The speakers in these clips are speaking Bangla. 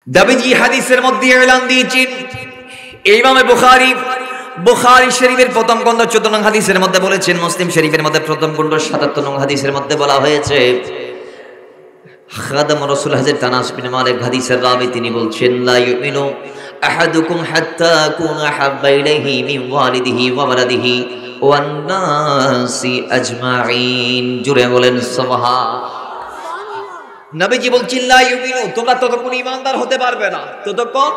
নবীজি হাদিসের মধ্যে এলান দিয়েছেন, ইমাম বুখারী শরীফের প্রথম খণ্ড 14 নং হাদিসের মধ্যে বলেছেন, মুসলিম শরীফের মধ্যে প্রথম খণ্ড 77 নং হাদিসের মধ্যে বলা হয়েছে, খাদাম রাসূল হযরত আনাস বিন মালিক হাদিসের রাবী তিনি বলছেন, লা ইউমিনু আহাদুকুম হাত্তা কুনা হাব্বা ইলাইহি মিন ওয়ালিদিহি ওয়া ওয়ালাদিহি ওয়ান নাসি আজমাইন। জুরে বলেন সুবহানাল্লাহ। নবীজি বলছেন, লা ইউমিনু, তোমরা ততক্ষণ ঈমানদার হতে পারবে না, ততক্ষণ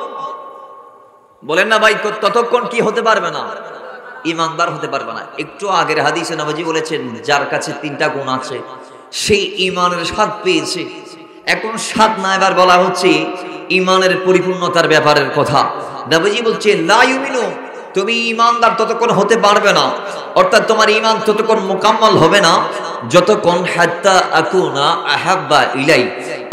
বলেন না ভাই, ততক্ষণ কি হতে পারবে না? ঈমানদার হতে পারবে না। একটু আগের হাদিসে নবীজি বলেছেন, যার কাছে 3টা গুণ আছে সেই ঈমানের স্বাদ পেয়েছে। এখন স্বাদ না, এবার বলা হচ্ছে ঈমানের পরিপূর্ণতার ব্যাপারের কথা। নবীজি বলছেন, লা ইউমিনু, তুমি ঈমানদার ততক্ষণ হতে পারবে না, অর্থাৎ তোমার ঈমান ততক্ষণ মুকাম্মাল হবে না যতক্ষণ হাত্তা আকুনা আহাব্বা ইলাই,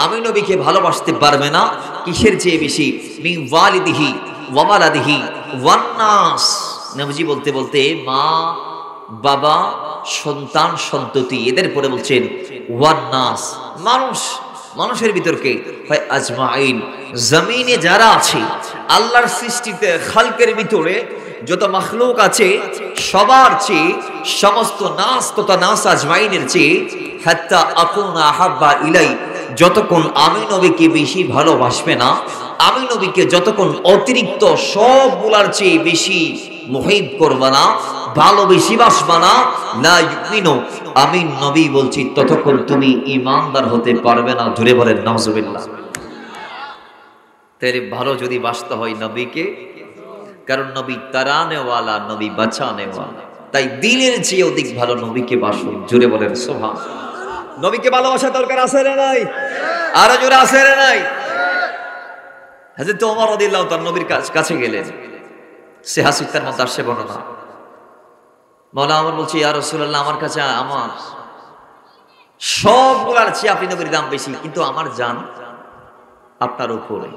আমি নবীকে ভালোবাসতে পারবে না কিসের চেয়ে বেশি, মিন ওয়ালিদিহি ওয়া ওয়ালাদিহি ওয়ান নাস। নবীজি বলতে বলতে মা, বাবা, সন্তান, সন্ততি, এদের পরে বলছেন ওয়ান নাস, মানুষ, মানুষের ভিতরকে হয় আজমাইন, জমিনে যারা আছে আল্লাহর সৃষ্টিতে খালকের ভিতরে যত মাখলুক আছে সবার চেয়ে, সমস্ত নাস তথা নাস আজমাইনের চেয়ে হাত্তা আকুনা আহাব্বা ইলাই, যতক্ষণ আমি নবীকে বেশি ভালোবাসবে না, আমি নবীকে যতক্ষণ অতিরিক্ত সবগুলার চেয়ে বেশি মুহিব করবা না, ভালোবেসে বাসবা না, লা ইউমিনু, আমি নবী বলছি ততক্ষণ তুমি ঈমানদার হতে পারবে না। ধরে বলেন নাউজুবিল্লাহ। তেরে ভালো যদি বাসতে হয় নবীকে, কারণ নবী তারানেওয়ালা, নবী বাঁচানেওয়ালা, তাই দিলের চেয়ে অধিক ভালো নবীকে বাসুন। জুড়ে বলেন সুবহানাল্লাহ। নবীকে ভালোবাসা দরকার আছে না নাই? আরো জোরে আছে না নাই? হযরত ওমর রাদিয়াল্লাহু তাআলা নবীর কাছে গেলেন, সে হাসিতার মধ্যে আসে বর্ণনা, মাওলা ওমর বলছে, ইয়া রাসূলুল্লাহ, আমার কাছে আমার সবগুলার চেয়ে আপনি নবীর দাম বেশি, কিন্তু আমার জান আপনার উপরে,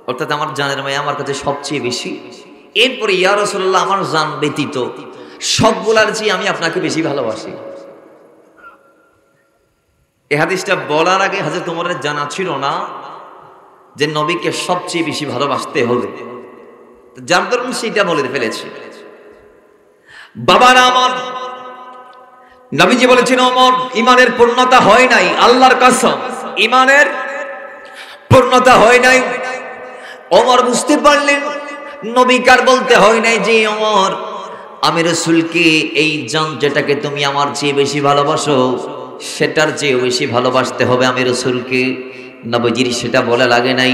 অর্থাৎ আমার জানের মায়া আমার কাছে সবচেয়ে বেশি। এরপরে ইয়া রাসূলুল্লাহ, আমার জান ব্যতীত সবগুলার চেয়ে আমি আপনাকে বেশি ভালোবাসি। এই হাদিসটা বলার আগে হযরত ওমরের জানা ছিল না যে নবীকে সবচেয়ে বেশি ভালোবাসতে হবে, যার দরুন সেটা বলে ফেলেছে। বাবার আমার, নবীজি বলেছেন, ওমর, ঈমানের পূর্ণতা হয় নাই, আল্লাহর কসম ঈমানের পূর্ণতা হয় নাই। ওমর বুঝতে পারলেন নবীকার বলতে হয় নাই যে, ওমর, আমি রাসূলকে এই জান যেটাকে তুমি আমার চেয়ে বেশি ভালোবাসো সেটার চেয়ে বেশি ভালোবাসতে হবে আমি রাসূলকে। নবীজির সেটা বলা লাগে নাই,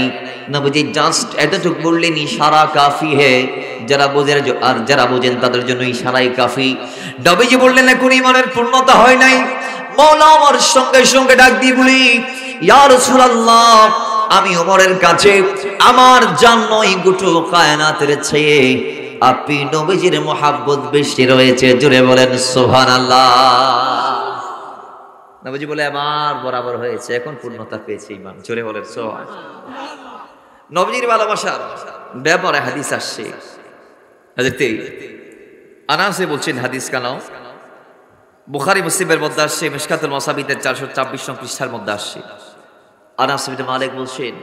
নবীজি জাস্ট এতটুকু বললেন, ইশারা কাফি হে, যারা বোঝেন আর যারা বোঝেন তাদের জন্য ইশারাই কাফি। নবীজি বললেন, এখন ঈমানের পূর্ণতা হয় নাই। মাওলা আমার সঙ্গে সঙ্গে ডাক দিয়ে বলি, ইয়া রাসূলুল্লাহ, আমি ওমরের কাছে আমার জান নয়, গোটা কায়নাতের চেয়ে আপনি নবীজির মহব্বত বেশি রয়েছে। জোরে বলেন সুবহানাল্লাহ। নবীজি বলে, আমার বরাবর হয়েছে, এখন পূর্ণতা পেয়েছে ঈমান। জোরে বলেন সুবহানাল্লাহ। নবীজির ভালোবাসার ব্যাপারে হাদিস আসছে, হযরত আনাসে বলছেন, হাদিস কানাও বুখারী মুসলিমের মধ্যে আসছে, মিশকাতুল মাসাবিদের 424 নং পৃষ্ঠার মধ্যে আসছে। আনাস বিন মালিক বলছেন,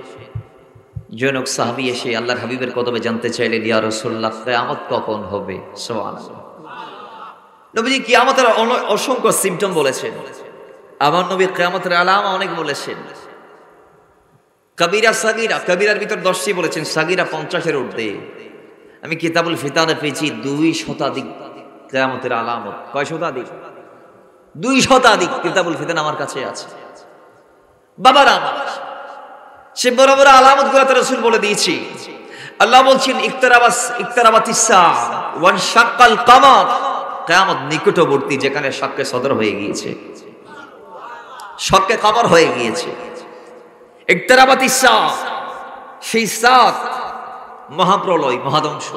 জনক সাহাবী এসে আল্লাহর হাবিবের কদমে জানতে চাইলেন, ইয়া রাসূলুল্লাহ, কিয়ামত কখন হবে? সুবহানাল্লাহ। নবীজি কিয়ামতের অসংখ্য সিম্পটম বলেছেন, আমার নবী কিয়ামতের আলামা অনেক বলেছেন। কবিরা সাগীরা, কবিরার ভিতর 10টি বলেছেন, সাগীরা 50-এর ঊর্ধ্বে। আমি কিতাবুল ফিতানে পেয়েছি 2 শতাধিক কিয়ামতের আলামত। কয় শতাধিক? 2 শতাধিক কিতাবুল ফিতান আমার কাছে আছে। বাবারা আমার, সে বড় বড় আলামত গুলো তো রাসূল বলে দিয়েছি। আল্লাহ বলছেন, ইকতারাবাতিস সাআ ওয়ান শাক্কাল কামার, কিয়ামত নিকটবর্তী, যেখানে শাক্কে সদর হয়ে গিয়েছে, শাক্কে কামার হয়ে গিয়েছে। ইকতারাবাতিস সাআ, সেই সাত মহাপ্রলয়, মহাধ্বংস,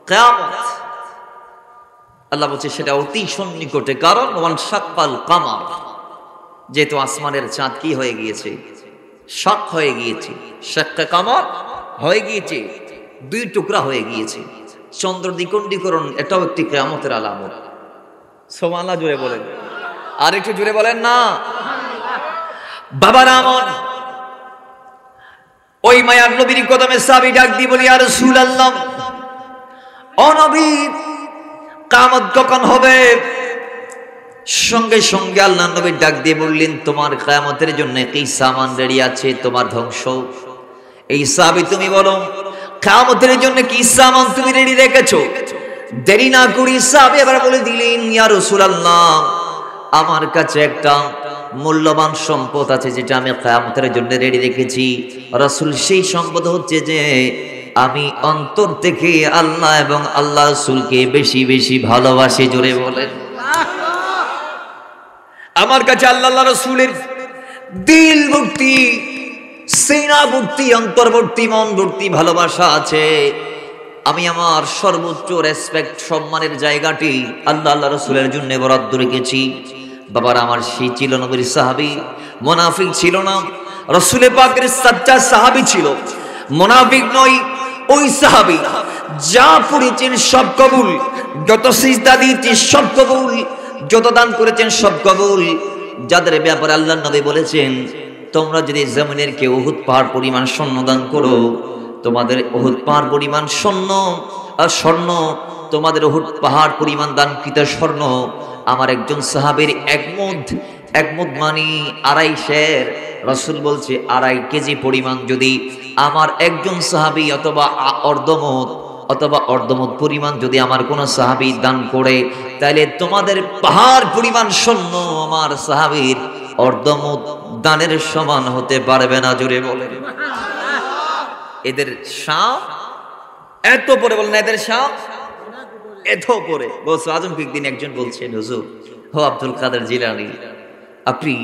কিয়ামত। আল্লাহ বলছে সেটা অতি সন্নিকটে, কারণ ওয়ান শাক্কাল কামার, যেহেতু আসমানের চাঁদ কি হয়ে গিয়েছে? শাক হয়ে গিয়েছে, শাক্কে কামার হয়ে গিয়েছে, 2 টুকরা হয়ে গিয়েছে। চন্দ্র দ্বিখণ্ডীকরণ, এটাও একটি কিয়ামতের আলামত। সুবহানাল্লাহ জোরে বলেন, আর একটু জোরে বলেন না। বাবার আমার, ওই মায়ার নবীর কদমে সাহাবী ডাক দিয়ে বলি, ইয়া রাসূলুল্লাহ, ও নবী, কিয়ামত কখন হবে? সঙ্গে সঙ্গে আল্লাহর নবী ডাক দিয়ে বললেন, তোমার কিয়ামতের জন্য কি সামান রেডি আছে? তোমার ধ্বংস। এই সাহাবী, তুমি বলো, কিয়ামতের জন্য কি সামান তুমি রেডি রেখেছো? দেরি না করি সাহাবী এবার বলে দিলেন, ইয়া রাসূলুল্লাহ, আমার কাছে একটা মূল্যবান সম্পদ আছে যেটা আমি কিয়ামতের জন্য রেডি রেখেছি। রাসূল, সেই সম্পদ হচ্ছে যে আমি অন্তর থেকে আল্লাহ এবং আল্লাহ রাসূলকে বেশি বেশি ভালোবাসি। জোরে বলেন। আমার কাছে আল্লাহ রাসূলের দিল ভর্তি, সিনা ভর্তি, অন্তর ভর্তি, মন ভর্তি ভালোবাসা আছে। আমি আমার সর্বোচ্চ রেসপেক্ট, সম্মানের জায়গাটি আল্লাহ রাসূলের জন্য বরাদ্দ রেখেছি। বাবার আমার, সেই ছিল নবীর সাহাবী, মুনাফিক ছিল না, রাসূল পাকের সাচ্চা সাহাবী ছিল, মুনাফিক নয়। ওই সাহাবী যা পড়েছেন সব কবুল, যত সিজদা দিয়েছেন সব কবুল, যত দান করেছেন সব কবুল। যাদের ব্যাপারে আল্লাহর নবী বলেছেন, তোমরা যদি জমিনের কেউ উহুদ পাহাড় পরিমাণ স্বর্ণ দান করো, তোমাদের উহুদ পাহাড় পরিমাণ স্বর্ণ, তোমাদের উহুদ পাহাড় পরিমাণ দানকৃত স্বর্ণ আমার একজন সাহাবীর একমুদ মানে 2.5 সের। রাসূল বলছে 2.5 কেজি পরিমাণ যদি আমার একজন সাহাবী অথবা অর্ধমুদ পরিমাণ যদি আমার কোন সাহাবী দান করে, তাহলে তোমাদের পাহাড় পরিমাণ স্বর্ণ আমার সাহাবীর অর্ধমুদ দানের সমান হতে পারবে না। জোরে বলেন। এদের শান এত পরে, বলেন এদের শান এত পরে। গৌস আজম একদিন একজন বলছেন, হুজুর, হো আব্দুল কাদের জিলানী, আপনি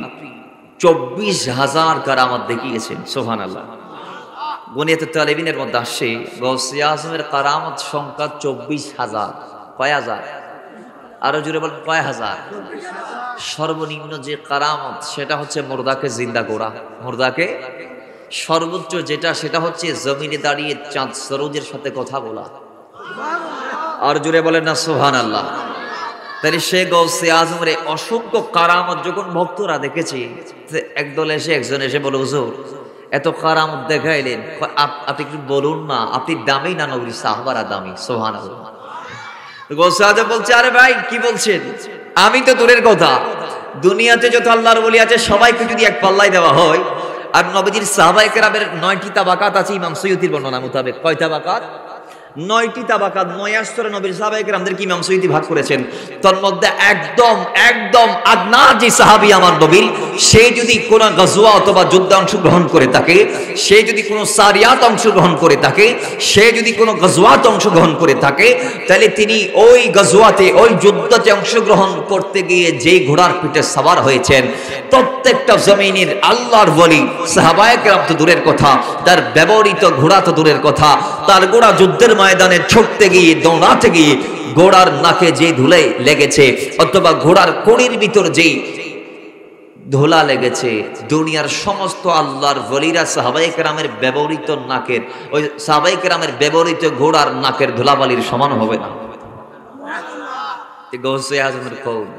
24,000 কারামাত দেখিয়েছেন। সুবহানাল্লাহ। বুনিয়াতুত তালিবিনের মধ্যে আসছে গৌসে আজমের কারামত সংখ্যা 24,000। কয় হাজার? আরো জোরে বলেন, কয় হাজার? সর্বনিম্ন যে কারামত সেটা হচ্ছে মুর্দাকে জিন্দা করা। মুর্দাকে সর্বোচ্চ যেটা, সেটা হচ্ছে জমিনে দাঁড়িয়ে চাঁদ সরোজের সাথে কথা বলা। আর জোরে বলেন না সুবহানাল্লাহ। তাহলে সে গৌসে আজমের অসংখ্য কারামত যখন ভক্তরা দেখেছে, একদল এসে একজন এসে বলে, হুজুর, এত কারামত দেখাইলেন, আপনি একটু বলুন না, আপনি দামি না নবীর সাহাবারা দামি? সুবহানাল্লাহ। গৌসে আজম বলছে, আরে ভাই কি বলছেন? আমি তো দূরের কথা, দুনিয়াতে যত আল্লাহর ওলি আছে সবাইকে যদি এক পাল্লায় দেওয়া হয়, আর নবীজির সাহাবায়ে কেরামের 9টি তাবাকাত আছে ইমাম সৈয়দীর বর্ণনা মোতাবেক। কয় তাবাকাত? 9টি তাবাকাত। 9 স্তরে নবীর সাহাবায়ে কেরামদেরকে ইমাম সৈয়দী ভাগ করেছেন। তার মধ্যে একদম আদনা যে সাহাবী আমার নবীর, সে যদি কোন গজওয়া অথবা যুদ্ধে অংশগ্রহণ করে থাকে, সে যদি কোনো সারিয়াত অংশগ্রহণ করে থাকে, সে যদি কোনো গজওয়াতে অংশগ্রহণ করে থাকে, তাহলে তিনি ওই গজওয়াতে, ওই যুদ্ধতে অংশগ্রহণ করতে গিয়ে যেই ঘোড়ার পিঠে সওয়ার হয়েছেন, প্রত্যেকটা জমিনের আল্লাহর ওলি সাহাবায়ে কেরাম তো দূরের কথা, তার ব্যবহৃত ঘোড়া তো দূরের কথা, তার ঘোড়া যুদ্ধের ময়দানে ছুটতে গিয়ে, দৌড়াতে গিয়ে ঘোড়ার নাকে যে ধুলাই লেগেছে অথবা ঘোড়ার কড়ির ভিতর যেই ধুলা লেগেছে, দুনিয়ার সমস্ত আল্লাহর ওলিরা সাহাবায়ে কেরামের ব্যবহৃত নাকের, ওই সাহাবায়ে কেরামের ব্যবহৃত ঘোড়ার নাকের ধুলাবালির সমান হবে না। গৌসে আজমের কওল,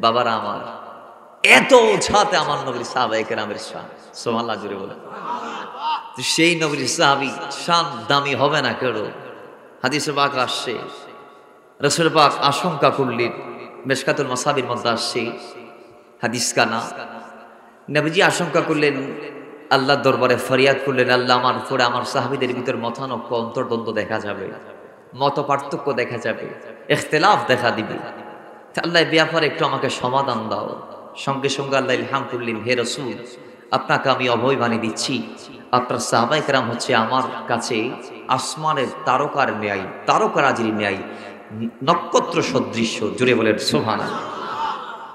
বাবারা আমার, এত ছাতে আমার নবীর সাহাবায়ে কেরামের শান। সুবহানাল্লাহ, জোরে বলেন। সেই নবীর সাহাবী শান দামি হবে না কেন? হাদিসে পাক আসছে, রাসূল পাক আশঙ্কা করলেন, মিশকাতুল মাসাবির মধ্যে আসছে হাদিস কানা, নবীজি আশঙ্কা করলেন, আল্লাহর দরবারে ফরিয়াদ করলেন, আল্লাহ, আমার উপরে আমার সাহাবীদের ভিতর মতানৈক্য, অন্তর্দ্বন্দ্ব দেখা যাবে, মত পার্থক্য দেখা যাবে, ইখতিলাফ দেখা দিবে, আল্লাহ ব্যাপারে একটু আমাকে সমাধান দাও। সঙ্গে সঙ্গে আল্লাহ ইলহাম করলেন, হে রাসূল, আপনাকে আমি অভয় বাণী দিচ্ছি, আপনার সাহাবায়ে কেরাম হচ্ছে আমার কাছে আসমানের তারকার ন্যায়, তারকারাজির ন্যায়, নক্ষত্র সদৃশ্য। জুড়ে বলেন সুবহানাল্লাহ।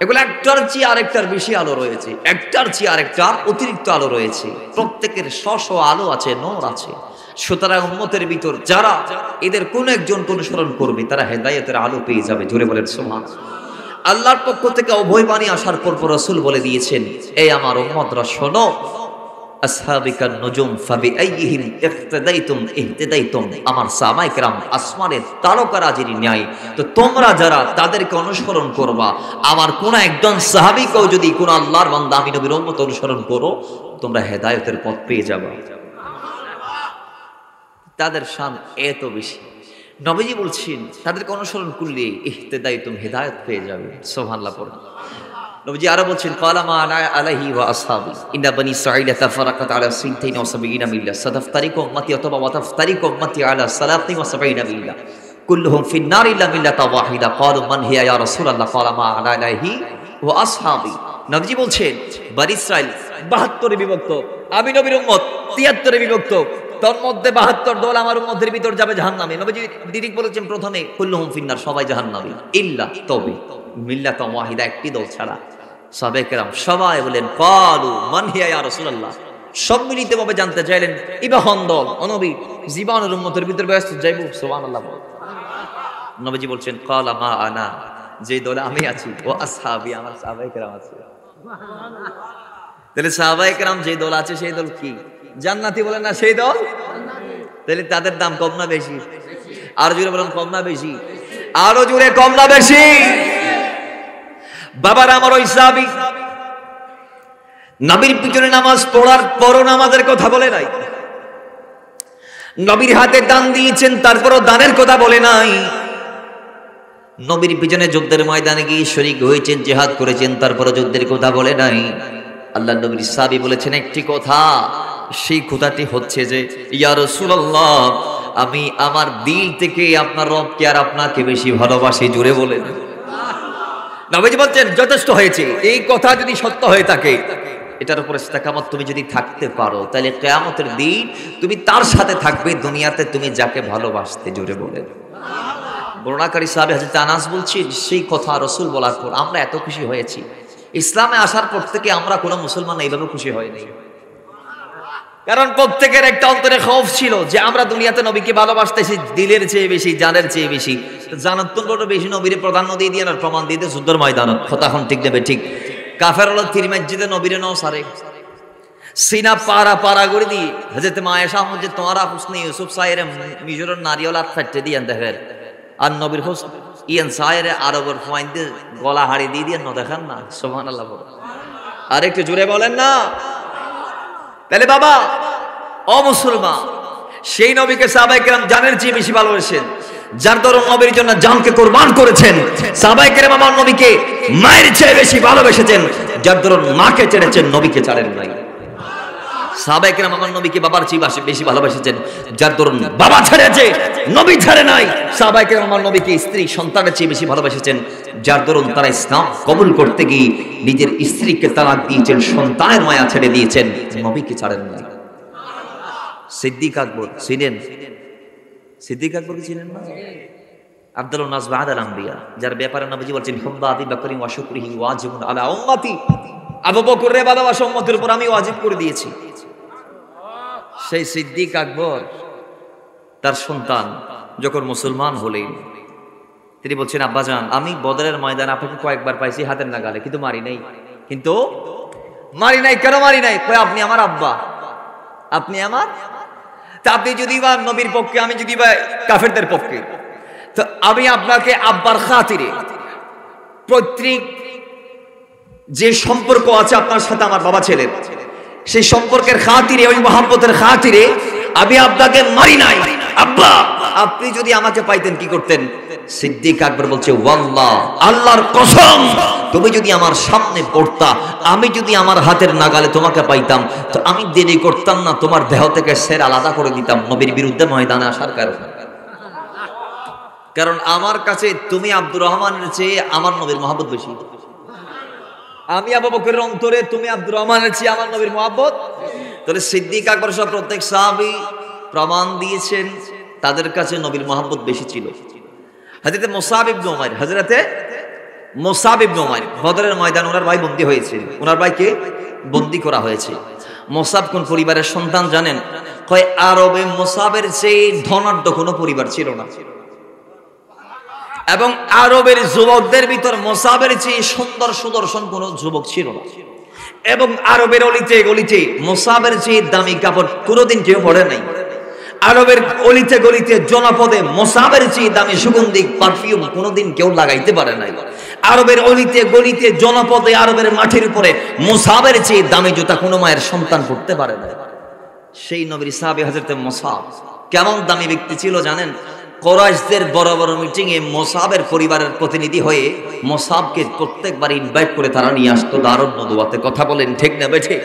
এগুলো একটার চেয়ে আরেকটার বেশি আলো রয়েছে, একটার চেয়ে আরেকটার অতিরিক্ত আলো রয়েছে, প্রত্যেকের স্ব আলো আছে, নূর আছে। সুতরাং উম্মতের ভিতর যারা এদের কোন একজনকে অনুসরণ করবে, তারা হেদায়েতের আলো পেয়ে যাবে। জোরে বলেন সুবহানাল্লাহ। আল্লাহর পক্ষ থেকে অভয় বাণী আসার পর রাসূল বলে দিয়েছেন, এই আমার উম্মতরা শোনো, আসহাবিকান নুজুম ফাবিআইহিম ইক্তাদাইতুম ইহতাদাইতুম, আমার সাহাবায়ে কেরাম আসমানের তারকারাজির ন্যায়, তো তোমরা যারা তাদেরকে অনুসরণ করবা, আমার কোন একজন সাহাবীকেও যদি কোন আল্লাহর বান্দা আমি নবীর উম্মত অনুসরণ করো, তোমরা হেদায়েতের পথ পেয়ে যাবে। তাদের শান এত বেশি। নবীজি বলছেন তাদেরকে অনুসরণ করলে ইহতিদাই তুমি হেদায়েত পেয়ে যাবে। সুবহানাল্লাহ পড়ুন। নবীজি আরো বলছেন ক্বালা মা আনা আলাইহি ওয়া আসহাবি ইন্না বানি সাঈদা তাফারাকাত আলা 72 মিল্লা সাতাফতারিকু উম্মতি অথবা ওয়াতাফতারিকু উম্মতি আলা 73 মিল্লা কুল্লুহুম ফিন-নার ইল্লা মিল্লাতা ওয়াহিদা ক্বালু মান হিয়া ইয়া রাসূলুল্লাহ ক্বালা মা আনা আলাইহি ওয়া আসহাবি। নবীজি বলছেন বনি ইসরাইল 72 এ বিভক্ত, আমি নবীর উম্মত 73 এ বিভক্ত, তোর মধ্যে 72 দল আমার উম্মতের ভিতর যাবে জাহান্নামে। নবীজি ডিরেক্ট বলেছেন প্রথমে কুল্লুহুম ফিন-নার, সবাই জাহান্নামী, ইল্লা তবে মিল্লাতা ওয়াহিদা, একটি দল ছাড়া। সাহাবায়ে কেরাম সবাই বলেন ক্বালু মান হিয়া ইয়া রাসূলুল্লাহ, সম্মিলিতভাবে জানতে চাইলেন ইবাহন দল, ও নবী জীবনের উম্মতের ভিতর ব্যস্ত যাইব। সুবহানাল্লাহ। নবীজি বলছেন ক্বালা মা আনা, যে দলে আমি আছি, ও আসহাবি, আমার সাহাবায়ে কেরাম আছে। তাহলে সাহাবায়ে কেরাম যে দল আছে সেই দল কি? জান্নাতি বলেন না সেই দল? তাহলে তাদের দাম কম না বেশি? আর জোরে বলেন কম না বেশি? আরো জোরে কম না বেশি? বাবার আমার ওই সাহাবী নবীর পিছনে নামাজ পড়ার পরও নামাজের কথা বলে নাই, নবীর হাতে দান দিয়েছেন তারপরও দানের কথা বলে নাই, নবীর পিছনে যুদ্ধের ময়দানে গিয়ে শরীক হয়েছেন, জিহাদ করেছেন, তারপরও যুদ্ধের কথা বলে নাই। আল্লাহ নবীর সাহাবী বলেছেন একটি কথা, সেই কথাটি হচ্ছে যে ইয়া রাসূলুল্লাহ, আমি আমার দিল থেকে আপনার রবকে আর আপনাকে বেশি ভালোবাসি। জুড়ে বলেন। নবীজি বলছেন যথেষ্ট হয়েছে। এই কথা যদি সত্য হয়ে থাকে, এটার উপর ইস্তেকামত তুমি যদি থাকতে পারো, তাহলে কিয়ামতের দিন তুমি তার সাথে থাকবে দুনিয়াতে তুমি যাকে ভালোবাসতে। জোরে বলেন। বর্ণনাকারী সাহাবী হযরত আনাস বলছেন সেই কথা রাসূল বলার পর আমরা এত খুশি হয়েছি। ইসলামে আসার পর থেকে আমরা কোনো মুসলমান এইভাবে খুশি হয়নি, কারণ প্রত্যেকের একটা অন্তরে খৌফ ছিল যে আমরা দুনিয়াতে নবীকে ভালোবাসতেছি দিলের চেয়ে বেশি, জানের চেয়ে বেশি। জানার তো বড় বেশি নবীরে প্রাধান্য দিয়ে দিয়ে আর প্রমাণ দিয়ে যুদ্ধের ময়দান তখন ঠিক দেবে ঠিক। কাফের হলো তির মসজিদে নবীরে নাও সারে সিনা পাড়া পাড়া করে দিয়ে হযরত মা আয়েশা যে তোমারা হুসনে ইউসুফ সাইরে মিজরের নারিয়াল হাত ফাটতে দিয়ে দেখেন, আর নবীর হোসন ইয়ান সাইরে আরবের ফাইন্দে গলা হাড়ি দিয়ে দিয়ে ন দেখেন না। সুবহানাল্লাহ। আর একটু জোরে বলেন না। তাহলে বাবা ও মুসলমান, সেই নবীকে সাহাবায়ে কেরাম জানের চেয়ে বেশি ভালোবাসেন, যার দরুন নবীর জন্য জানকে কুরবান করেছেন। সাহাবায়ে কেরাম আমার নবীকে মায়ের চেয়ে বেশি ভালোবেসেছেন, যার দরুন মাকে ছেড়েছেন, নবীকে ছাড়েন নাই। সাহাবায়ে কেরাম আমার নবীকে বাবার চেয়ে বেশি ভালোবেসেছেন, যার দরুন বাবা ছেড়েছে, নবী ছাড়ে নাই। সাহাবায়ে কেরাম আমার নবীকে স্ত্রী সন্তানের চেয়ে বেশি ভালোবেসেছেন, যার দরুন তারা ইসলাম কবুল করতে গিয়ে নিজের স্ত্রীকে তালাক দিয়েছেন, সন্তানের মায়া ছেড়ে দিয়েছেন, নবীকে ছাড়েন নাই। সিদ্দিক আকবর ছিলেন, সিদ্দিক আকবরকে চিনেন না? আফদালুন নাস বা'দাল আম্বিয়া, যার ব্যাপারে নবীজি বলেছেন হুব্বা আবি বকর ওয়া শুকরিহি ওয়াজিবুন আলা উম্মতি, আবু বকরের ভালোবাসা উম্মতের উপর আমি ওয়াজিব করে দিয়েছি। সেই সিদ্দিক আকবর তার সন্তান যখন মুসলমান হলেন, তিনি বলছেন আব্বাজান আমি বদরের ময়দানে আপনাকে কয়েকবার পাইছি হাতের নাগালে, কিন্তু মারি নাই। কিন্তু মারি নাই কেন মারি নাই? কয় আপনি আমার আব্বা, আপনি আমার, তা আপনি যদি বা নবীর পক্ষে, আমি যদি বা কাফেরদের পক্ষে, তো আমি আপনাকে আব্বার খাতিরে পৈতৃক যে সম্পর্ক আছে আপনার সাথে আমার বাবা ছেলের, সেই সম্পর্কের খাতিরে, ওই মহব্বতের খাতিরে আমি আপনাকে মারি নাই। আব্বা আপনি যদি আমাকে পাইতেন কি করতেন? সিদ্দিক আকবর বলছে ওয়াল্লাহ, আল্লাহর কসম, তুমি যদি আমার সামনে পড়তা, আমি যদি আমার হাতের নাগালে তোমাকে পাইতাম, তো আমি দেরি করতাম না, তোমার দেহ থেকে সের আলাদা করে দিতাম নবীর বিরুদ্ধে ময়দানে আসার কারণে। কারণ আমার কাছে তুমি আব্দুর রহমানের চেয়ে আমার নবীর মহব্বত বেশি। আমি আবু বকরের অন্তরে, তুমি আব্দুর রহমানের চেয়ে আমার নবীর মহব্বত। তাহলে সিদ্দিক আকবর সহ প্রত্যেক সাহাবী প্রমাণ দিয়েছেন তাদের কাছে নবীর মহব্বত বেশি ছিল। হযরতে মুসাব ইবনে উমাইর, হযরতে মুসাব ইবনে উমাইর বদরের ময়দানে ওনার ভাই বন্দী হয়েছে, ওনার ভাইকে বন্দী করা হয়েছে। মুসাব কোন পরিবারের সন্তান জানেন? কয় আরবে মুসাবের চেয়ে ধনাঢ্য কোনো পরিবার ছিল না, এবং আরবের যুবকদের ভিতর মুসাবের চেয়ে সুন্দর সুদর্শন কোন যুবক ছিল না, এবং আরবের অলিতে গলিতে মুসাবের চেয়ে দামি কাপড় কোনোদিন কেউ পরে নাই। আরবের অলিতে গলিতে জনপদে মুসাবের চেয়ে দামি সুগন্ধি পারফিউম কোনোদিন কেউ লাগাইতে পারে নাই। আরবের অলিতে গলিতে জনপদে আরবের মাটির উপরে মুসাবের চেয়ে দামি জুতা কোনো মায়ের সন্তান পড়তে পারে না। সেই নবীর সাহাবী হযরত মুসাব কেমন দামি ব্যক্তি ছিল জানেন? কুরাইশদের বড় বড় মিটিং এ মুসাবের পরিবারের প্রতিনিধি হয়ে মুসাবকে প্রত্যেকবার ইনভাইট করে তারা নিয়ে আসতো দারুন নদুয়াতে। কথা বলেন ঠিক না বেঠিক?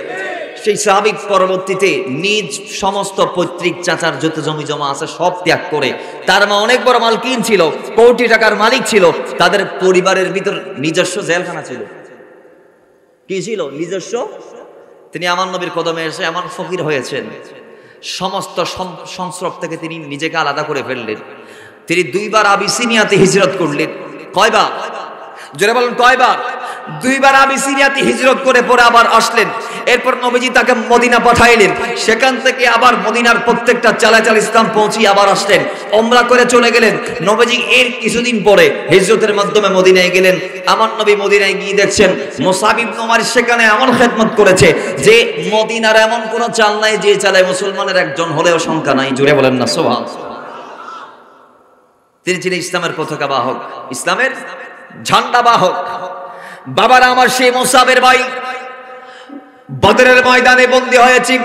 সেই সাহাবী পরবর্তীতে নিজ সমস্ত পৈতৃক চাচার যত জমি জমা আছে সব ত্যাগ করে, তার মা অনেক বড় মালকিন ছিল, কোটি টাকার মালিক ছিল, তাদের পরিবারের ভিতর নিজস্ব জেলখানা ছিল। কি ছিল? নিজস্ব। তিনি আমার নবীর কদমে এসে এমন ফকির হয়েছেন, সমস্ত সংস্রব থেকে তিনি নিজেকে আলাদা করে ফেললেন। তিনি 2 বার আবিসিনিয়াতে হিজরত করলেন। কয়বার? জোরে বলেন কয়বার? 2 বার আবিসিনিয়াতে হিজরত করে পরে আবার আসলেন। এরপর নবীজি তাকে মদিনা পাঠাইলেন। সেখান থেকে আবার মদিনার প্রত্যেকটা চালাচাল ইসলাম পৌঁছিয়ে আবার আসলেন, ওমরা করে চলে গেলেন। নবীজি এর কিছুদিন পরে হিজরতের মাধ্যমে মদিনায় গেলেন। আমার নবী মদিনায় গিয়ে দেখছেন মুসাব ইবনে উমার সেখানে এমন খেদমত করেছে যে মদিনার এমন কোন চাল নাই যে চালে মুসলমানের একজন হলেও সংখ্যা নাই। জুড়ে বলেন না সুবহানাল্লাহ। তিনি ছিলেন ইসলামের পতাকা বাহক, ইসলামের ঝান্ডা বাহক। বাবারা আমার, সেই মুসাবের ভাই বদরের ময়দানে বন্দী হয়েছে।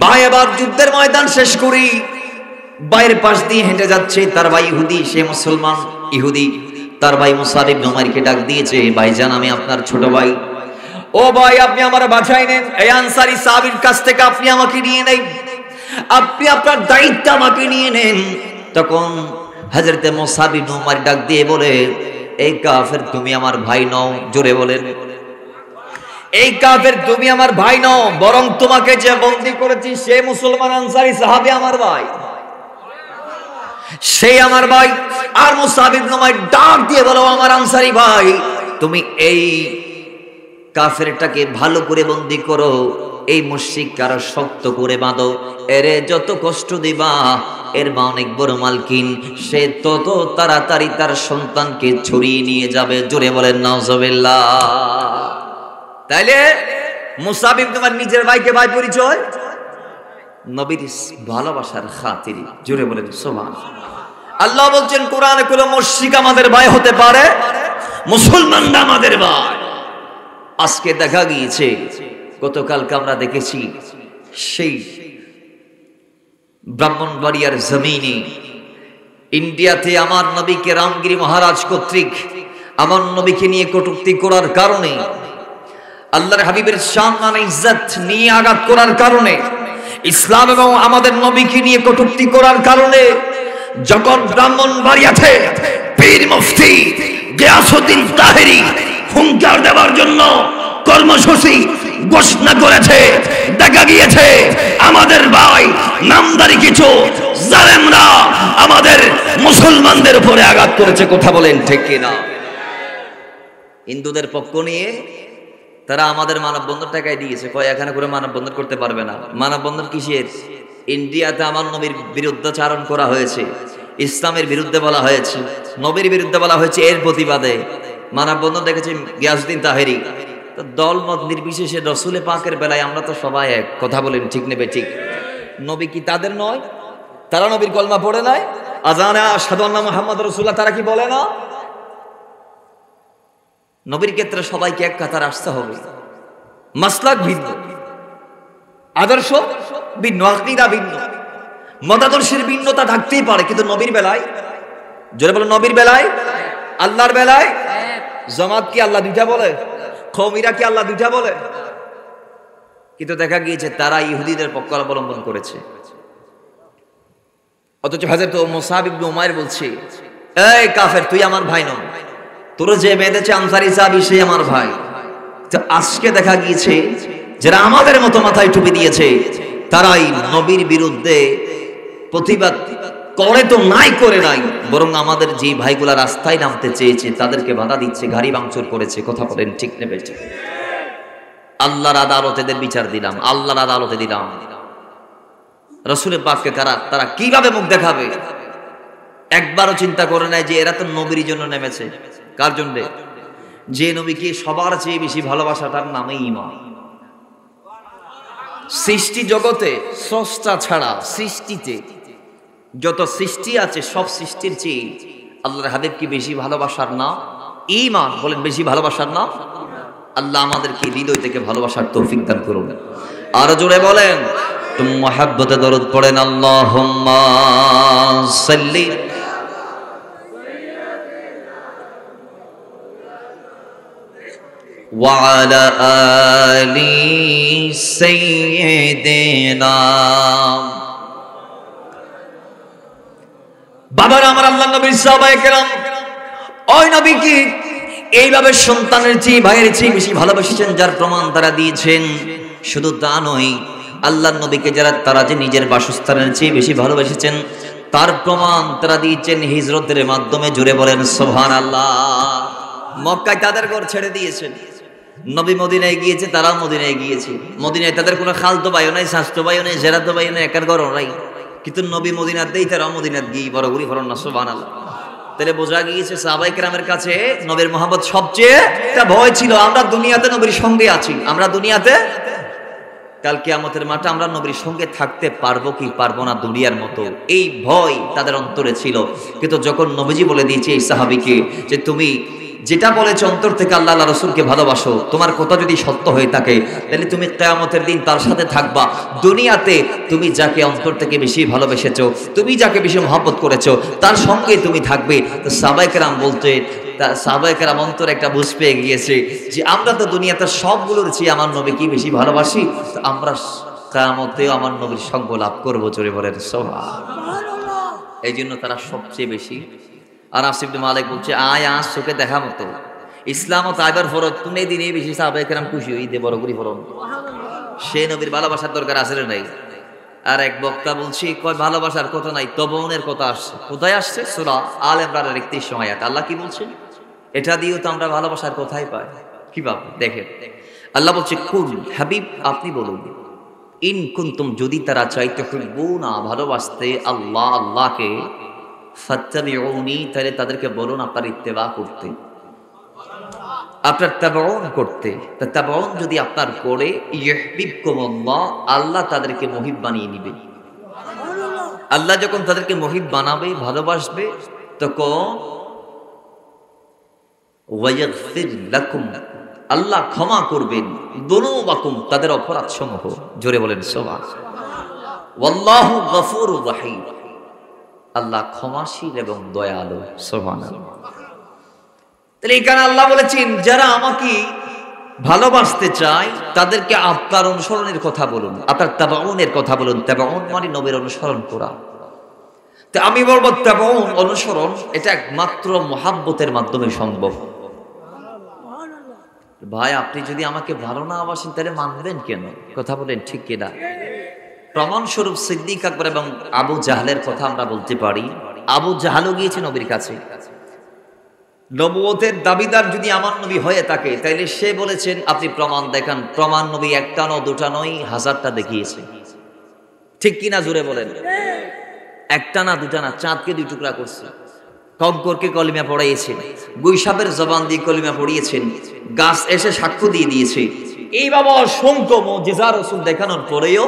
ভাই এবার যুদ্ধের ময়দান শেষ করি, ভাইয়ের পাশ দিয়ে হেঁটে যাচ্ছে তার ভাই ইহুদি, সে মুসলমান ইহুদি। তার ভাই মুসাব ইবনে উমারকে ডাক দিয়েছে, ভাইজান আমি আপনার ছোট ভাই, ও ভাই আপনি আমার বাঁচাই নেন, এই আনসারী সাহাবীর কাছ থেকে আপনি আমাকে নিয়ে নেন, আপনি আপনার দায়িত্ব আমাকে নিয়ে নেন। তখন হযরতে মুসাব ইবনে উমার ডাক দিয়ে বলে, এই কাফের তুমি আমার ভাই নও। জোরে বলেন, এই কাফের তুমি আমার ভাই নও, বরং তোমাকে যে বন্দী করেছি সে মুসলমান আনসারী সাহাবী আমার ভাই, সেই আমার ভাই। আর মুসাব ইবনে উমার ডাক দিয়ে বলো, আমার আনসারী ভাই, তুমি এই কাফেরটাকে ভালো করে বন্দী করো, এই মুশরিককে আরো শক্ত করে বাঁধো, এরে যত কষ্ট দিবা এর মা অনেক বড় মালকিন, সে তত তাড়াতাড়ি তার সন্তানকে ছড়িয়ে নিয়ে যাবে। জোরে বলেন নাউজুবিল্লাহ। তাইলে মুসাব ইবনে উমার নিজের ভাইকে ভাই পরিচয় নবীর ভালোবাসার খাতিরে। জোরে বলেন সুবহানাল্লাহ। আল্লাহ বলছেন কোরআনে, কোন মুশরিক আমাদের ভাই হতে পারে, মুসলমানরা আমাদের ভাই। আজকে দেখা গিয়েছে, গতকালকে আমরা দেখেছি সেই ব্রাহ্মণবাড়িয়ার জমিনে ইন্ডিয়াতে আমার নবীকে রামগিরি মহারাজ কর্তৃক আমার নবীকে নিয়ে কটূক্তি করার কারণে, আল্লাহর হাবিবের শান মান ইজ্জত নিয়ে আঘাত করার কারণে, ইসলাম এবং আমাদের নবীকে নিয়ে কটূক্তি করার কারণে যখন ব্রাহ্মণবাড়িয়াতে পীর মুফতি গিয়াসউদ্দিন তাহেরি হুঙ্কার দেওয়ার জন্য কর্মসূচি ঘোষণা করেছে, দেখা গিয়েছে আমাদের ভাই নামদারি কিছু জালেমরা আমাদের মুসলমানদের উপরে আঘাত করেছে। কথা বলেন ঠিক কিনা? হিন্দুদের পক্ষ নিয়ে তারা আমাদের মানববন্ধন টাকায় দিয়েছে, কয় এখানে করে মানববন্ধন করতে পারবে না। মানববন্ধন কিসের? ইন্ডিয়াতে আমার নবীর বিরুদ্ধাচারণ করা হয়েছে, ইসলামের বিরুদ্ধে বলা হয়েছে, নবীর বিরুদ্ধে বলা হয়েছে, এর প্রতিবাদে মানববন্ধন দেখেছি গিয়াসউদ্দিন তাহেরি। তো দল মত নির্বিশেষে রসুলে পাকের বেলায় আমরা তো সবাই এক। কথা বলেন ঠিক নেবে ঠিক? নবী কি তাদের নয়? তারা নবীর কলমা পড়ে নাই? আযানে আশহাদু আন্না মুহাম্মাদুর রাসূলুল্লাহ তারা কি বলে না? নবীর ক্ষেত্রে সবাইকে এক কাতার আসতে হবে। মাসলাক ভিন্ন, আদর্শ ভিন্ন, আকীদা ভিন্ন, মতাদর্শের ভিন্নতা থাকতেই পারে, কিন্তু নবীর বেলায়, জোরে বলো নবীর বেলায়, আল্লাহর বেলায় জামাত কি আল্লাহ দুইটা বলে? কওমিরা কি আল্লাহ দুইটা বলে? কিন্তু দেখা গিয়েছে তারা ইহুদিদের পক্ষ অবলম্বন করেছে। অথচ হযরত মুসাব ইবনে উমাইর বলছে, এই কাফের তুই আমার ভাই নয়, তোর যে বেঁধেছে আনসারী সাহাবী সে আমার ভাই। তো আজকে দেখা গিয়েছে যারা আমাদের মতো মাথায় টুপি দিয়েছে তারাই নবীর বিরুদ্ধে প্রতিবাদ করে তো নাই, করে নাই, বরং আমাদের যে ভাইগুলা রাস্তায় নামতে চেয়েছে তাদেরকে বাধা দিচ্ছে, গাড়ি ভাঙচুর করেছে। কথা বলেন ঠিক নেবে ঠিক? আল্লাহর আদালতে এদের বিচার দিলাম, আল্লাহর আদালতে দিলাম। রাসূলের পাককে তারা কিভাবে মুখ দেখাবে? একবারও চিন্তা করে নাই যে এরা তো নবীর জন্য নেমেছে। কার জন্য? যে নবীকে সবার চেয়ে বেশি ভালোবাসা, তার নামে ঈমান। সৃষ্টি জগতে স্রষ্টা ছাড়া সৃষ্টিতে যত সৃষ্টি আছে সব সৃষ্টির চেয়ে আল্লাহর হাবিব কি বেশি ভালোবাসার নাম ঈমান। বলেন বেশি ভালোবাসার নাম। আল্লাহ আমাদেরকে হৃদয় থেকে ভালোবাসার তৌফিক দান করুন। আর জোরে বলেন तुम मोहब्बत दरूद पढ़ेन अल्लाहुम्मा सल्ली व अला आली सय्यिदिना। বাবারা আমার আল্লাহ নবীর সাহাবায়ে কেরাম ওই নবীকে এইভাবে সন্তানের চেয়ে ভাইয়ের চেয়ে বেশি ভালোবেসেছেন, যার প্রমাণ তারা দিয়েছেন। শুধু তা নয়, আল্লাহর নবীকে তারা যে নিজের বাসস্থানের চেয়ে বেশি ভালোবেসেছেন তার প্রমাণ তারা দিয়েছেন হিজরতের মাধ্যমে। জুড়ে বলেন সুবহানাল্লাহ। মক্কায় তাদের ঘর ছেড়ে দিয়েছেন, নবী মদিনায় গিয়েছে, তারাও মদিনায় গিয়েছে। মদিনায় তাদের কোনো খালতো ভাইও নাই, শাস্তো ভাইও নাই, জেরাতো ভাইও নাই, একার ঘর নাই। কিন্তু নবী মদিনাতেই তারাও মদিনাত গিয়ে বড় ঘুরি ফরন না। সুবহানাল্লাহ। তাহলে বোঝা গিয়েছে সাহাবায়ে কেরামের কাছে নবীর মহব্বত সবচেয়ে একটা ভয় ছিল। আমরা দুনিয়াতে নবীর সঙ্গে আছি, আমরা দুনিয়াতে কাল কিয়ামতের মাঠে আমরা নবীর সঙ্গে থাকতে পারবো কি পারবো না দুনিয়ার মতো, এই ভয় তাদের অন্তরে ছিল। কিন্তু যখন নবীজি বলে দিয়েছে এই সাহাবীকে যে তুমি যেটা বলেছো অন্তর থেকে আল্লাহ আল্লাহ রাসূলকে ভালোবাসো, তোমার কথা যদি সত্য হয়ে থাকে তাহলে তুমি কিয়ামতের দিন তার সাথে থাকবা। দুনিয়াতে তুমি যাকে অন্তর থেকে বেশি ভালোবেসেছো, তুমি যাকে বেশি মহব্বত করেছো তার সঙ্গে তুমি থাকবে। তো সাহাবায়ে কেরাম বলতে সাহাবায়ে কেরাম অন্তরে একটা বুঝ পেয়ে গিয়েছে যে আমরা তো দুনিয়াতে সবগুলোর চেয়ে আমার নবীকে বেশি ভালোবাসি, তো আমরা কিয়ামতেও আমার নবীর সঙ্গ লাভ করবো। জোরে বলেন সুবহানাল্লাহ। এই জন্য তারা সবচেয়ে বেশি। আর আনাস ইবনে মালিক বলছে আয় আজ চোখে দেখা মতো ইসলাম ও তাইবার ফরজ তুমি দিনে বেশি সাহাবায়ে কেরাম খুশি হইতে বড় করি ফরন। সে নবীর ভালোবাসার দরকার আছে না নাই? আর এক বক্তা বলছি কয় ভালোবাসার কথা নাই, তবনের কথা আসছে। কোথায় আসছে? সূরা আল ইমরানের 31 আয়াত। আল্লাহ কি বলছেন? এটা দিয়েও তো আমরা ভালোবাসার কথাই পাই। কিভাবে দেখেন, আল্লাহ বলছে কুল হাবিব আপনি বলুন, ইন কুনতুম যদি তারা চাইতে হুব্বুনা ভালোবাসতে আল্লাহ আল্লাহকে, ফাত্তাবিউনি তাহলে তাদেরকে বলুন আপনার ইত্তেবা করতে, আপনার তাবাউন করতে। তা তাবাউন যদি আপনার করে ইউহিব্বুকুমুল্লাহ আল্লাহ তাদেরকে মুহিব বানিয়ে নেবে। আল্লাহ যখন তাদেরকে মুহিব বানাবে ভালোবাসবে তখন ওয়ায়াগফির লাকুম আল্লাহ ক্ষমা করবেন দুনুবাকুম তাদের অপরাধ সমূহ। জোরে বলেন সুবহানাল্লাহ। ওয়াল্লাহু গফুরুর রহিম আল্লাহ ক্ষমাশীল এবং দয়ালু। সুবহানাল্লাহ। তাহলে এখানে আল্লাহ বলেছেন যারা আমাকে ভালোবাসতে চায় তাদেরকে আপনার অনুসরণের কথা বলুন, আপনার তাবাউনের কথা বলুন। তাবাউন মানে নবীর অনুসরণ করা। তো আমি বলবো তাবাউন অনুসরণ এটা একমাত্র মহাব্বতের মাধ্যমে সম্ভব। ভাই আপনি যদি আমাকে ভালো না বাসেন তাহলে মানবেন কেন? কথা বলেন ঠিক কিনা? প্রমাণস্বরূপ সিদ্দিক আকবর এবং আবু জাহলের কথা আমরা বলতে পারি। আবু জাহলও গিয়েছে নবীর কাছে। নবুয়তের দাবিদার যদি আমার নবী হয়ে থাকে তাইলে সে বলেছেন আপনি প্রমাণ দেখান। প্রমাণ নবী একটা নয় দুটা নয় হাজারটা দেখিয়েছে। ঠিক কিনা জোরে বলেন? একটা না দুটা না, চাঁদকে দুই টুকরা করছে, কবকরকে কলিমা পড়াইয়েছেন, গুইসাবের জবান দিয়ে কলিমা পড়িয়েছেন, গাছ এসে সাক্ষ্য দিয়ে দিয়েছে। এইভাবে অসংখ্য মুজিজা রাসূল দেখানোর পরেও